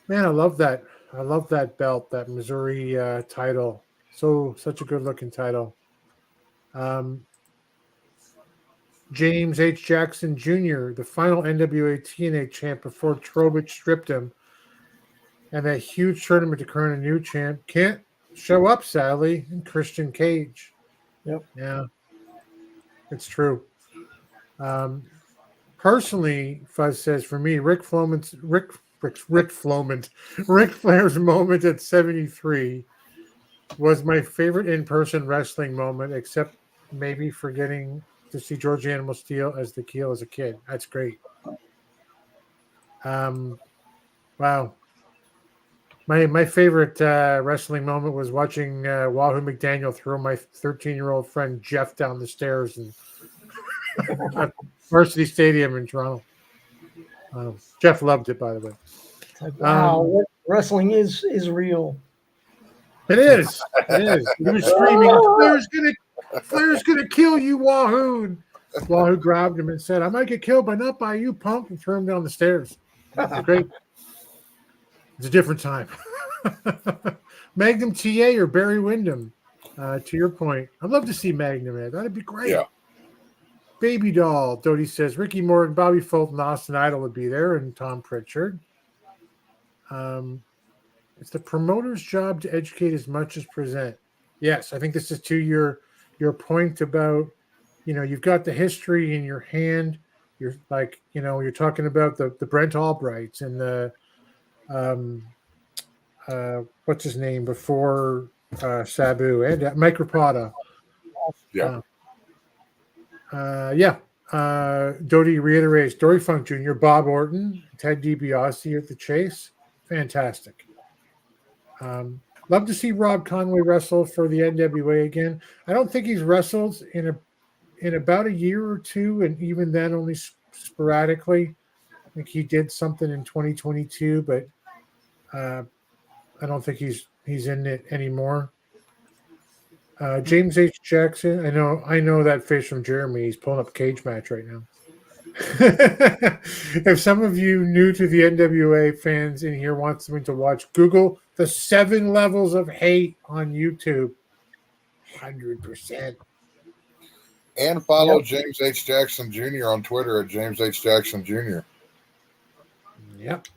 Man, I love that. I love that belt, that Missouri title. Such a good looking title. James H. Jackson Jr., the final NWA TNA champ before Trowbridge stripped him. And that huge tournament to crown a new champ can't show up, sadly, in Christian Cage. Yep. Yeah, it's true. Personally, Fuzz says, for me, Ric Flair's moment at 73 was my favorite in-person wrestling moment, except maybe forgetting to see George Animal Steel as the Keel as a kid. That's great. Wow. My favorite wrestling moment was watching Wahoo McDaniel throw my 13-year-old friend Jeff down the stairs at Varsity Stadium in Toronto. Jeff loved it, by the way. It's like, wow, wrestling is real. It is. It is. He was screaming, Flair's gonna kill you, Wahoo. And Wahoo grabbed him and said, I might get killed, but not by you, punk, and threw him down the stairs. Great. It's a different time. Magnum TA or Barry Windham, to your point. I'd love to see Magnum there. That'd be great. Yeah. Baby Doll, Dodie says, Ricky Morton, Bobby Fulton, Austin Idol would be there, and Tom Pritchard. It's the promoter's job to educate as much as present. Yes, I think this is to your point about, you've got the history in your hand. You're like, you're talking about the Brent Albrights and the what's his name before Sabu and Mike Rapata. Yeah. Dodie reiterates Dory Funk Jr., Bob Orton, Ted DiBiase at the Chase. Fantastic. Love to see Rob Conway wrestle for the NWA again. I don't think he's wrestled in about a year or two, and even then only sporadically. I think he did something in 2022, but I don't think he's in it anymore. James H. Jackson, I know that face from Jeremy. He's pulling up a cage match right now. If some of you new to the NWA fans in here want something to watch, Google the 7 levels of hate on YouTube. 100%. And follow James H. Jackson Jr. on Twitter at James H. Jackson Jr. Yep.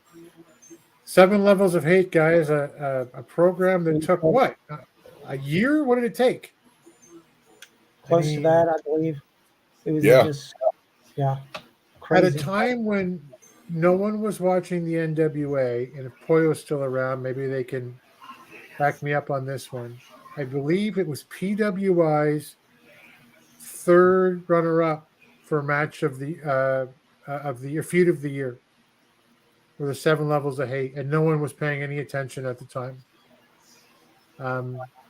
7 levels of hate, guys. A program that took what? A year? What did it take? Close to that, I believe. It was just, crazy. At a time when no one was watching the NWA, and if Poyo's still around, maybe they can back me up on this one. I believe it was PWI's third runner-up for match of the feud of the year, for the 7 levels of hate, and no one was paying any attention at the time.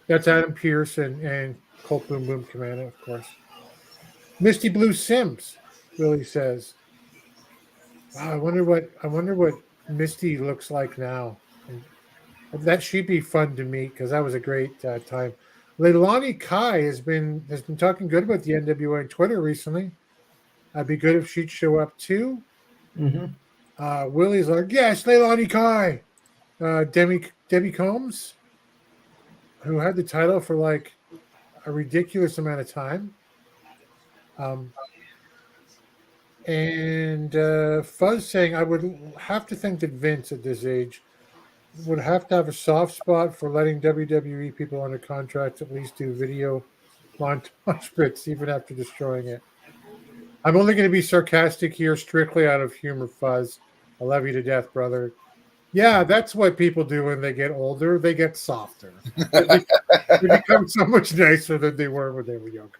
That's Adam Pearce and Colt Boom Boom Commando, of course. Misty Blue Sims, Willie says. Wow, I wonder what Misty looks like now. And that should be fun to meet because that was a great time. Leilani Kai has been talking good about the NWA on Twitter recently. It'd be good if she'd show up too. Mm-hmm. Willie's like, yes, Leilani Kai. Debbie Combs, who had the title for like a ridiculous amount of time. And Fuzz saying, I would have to think that Vince at this age would have to have a soft spot for letting WWE people under contract at least do video montage bits even after destroying it. I'm only going to be sarcastic here, strictly out of humor, Fuzz. I love you to death, brother. Yeah, that's what people do when they get older. They get softer. They become so much nicer than they were when they were younger.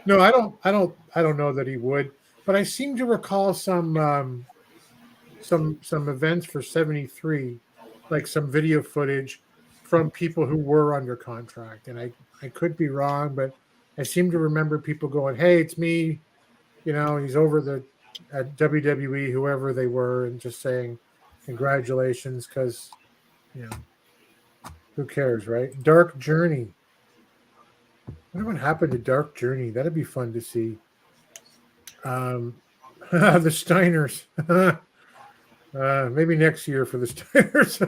No, I don't know that he would, but I seem to recall some events for 73, like some video footage from people who were under contract, and I could be wrong, but I seem to remember people going, "Hey, it's me," he's over at WWE, whoever they were, and just saying congratulations, because who cares, right? Dark Journey. I wonder what happened to Dark Journey. That'd be fun to see. The Steiners. Maybe next year for the Steiners.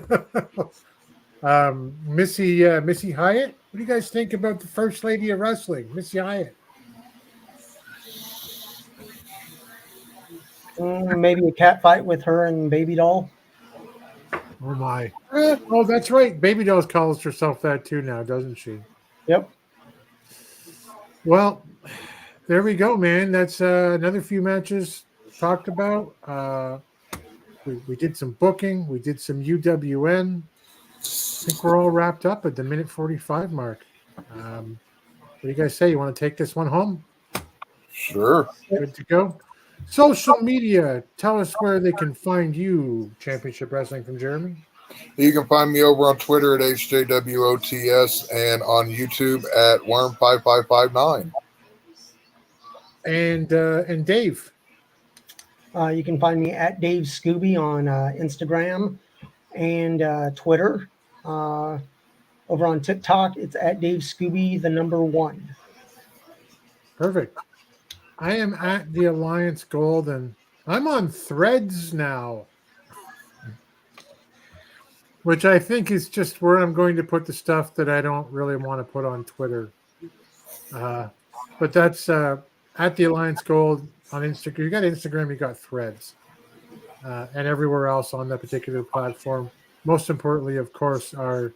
Missy Hyatt. What do you guys think about the First Lady of Wrestling, Missy Hyatt? Maybe a cat fight with her and Baby Doll. Oh my! Oh, that's right. Baby Doll calls herself that too now, doesn't she? Yep. Well, there we go, man. That's another few matches talked about. We did some booking. We did some UWN. I think we're all wrapped up at the minute 45 mark. What do you guys say? You want to take this one home? Sure. Good to go. Social media. Tell us where they can find you, Championship Wrestling from Jeremy. You can find me over on Twitter at HJWOTS and on YouTube at Worm5559. And Dave. You can find me at Dave Scooby on Instagram and Twitter. Over on TikTok, it's at Dave Scooby, the number 1. Perfect. I am at the Alliance Gold, and I'm on Threads now, which I think is just where I'm going to put the stuff that I don't really want to put on Twitter. But that's at the Alliance Gold on Instagram. You got Instagram, you got Threads, and everywhere else on that particular platform. Most importantly, of course, are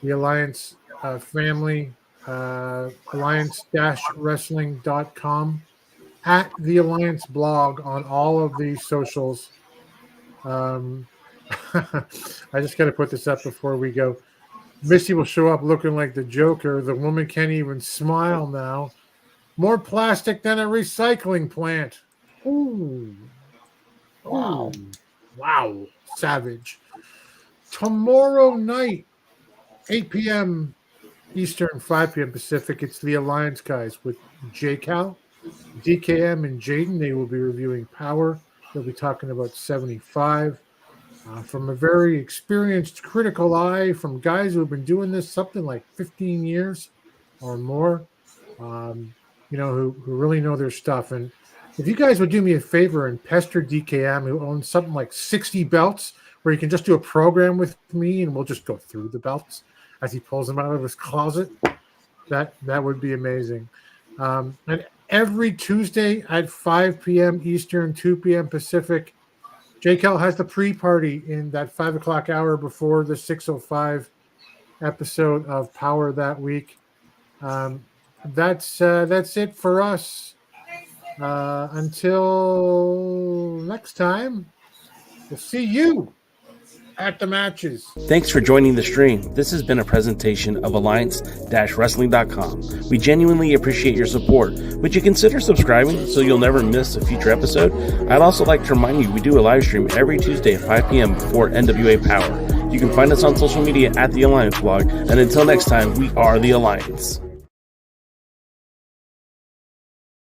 the Alliance family, alliance-wrestling.com, at the Alliance blog on all of these socials. I just got to put this up before we go. Missy will show up looking like the Joker. The woman can't even smile now. More plastic than a recycling plant. Ooh. Wow. Wow. Savage. Tomorrow night, 8 p.m. Eastern, 5 p.m. Pacific, it's the Alliance guys with J-Cal, DKM, and Jaden. They will be reviewing Power. They'll be talking about 75. From a very experienced critical eye, from guys who have been doing this something like 15 years or more, who really know their stuff. And if you guys would do me a favor and pester DKM, who owns something like 60 belts, where you can just do a program with me and we'll just go through the belts as he pulls them out of his closet, that would be amazing. And every Tuesday at 5 p.m. Eastern, 2 p.m. Pacific, J-Cal has the pre-party in that 5 o'clock hour before the 6:05 episode of Power that week. That's it for us. Until next time, we'll see you at the matches. Thanks for joining the stream. This has been a presentation of Alliance-Wrestling.com. We genuinely appreciate your support. Would you consider subscribing so you'll never miss a future episode? I'd also like to remind you we do a live stream every Tuesday at 5 p.m. before NWA Power. You can find us on social media at The Alliance Blog. And until next time, we are The Alliance.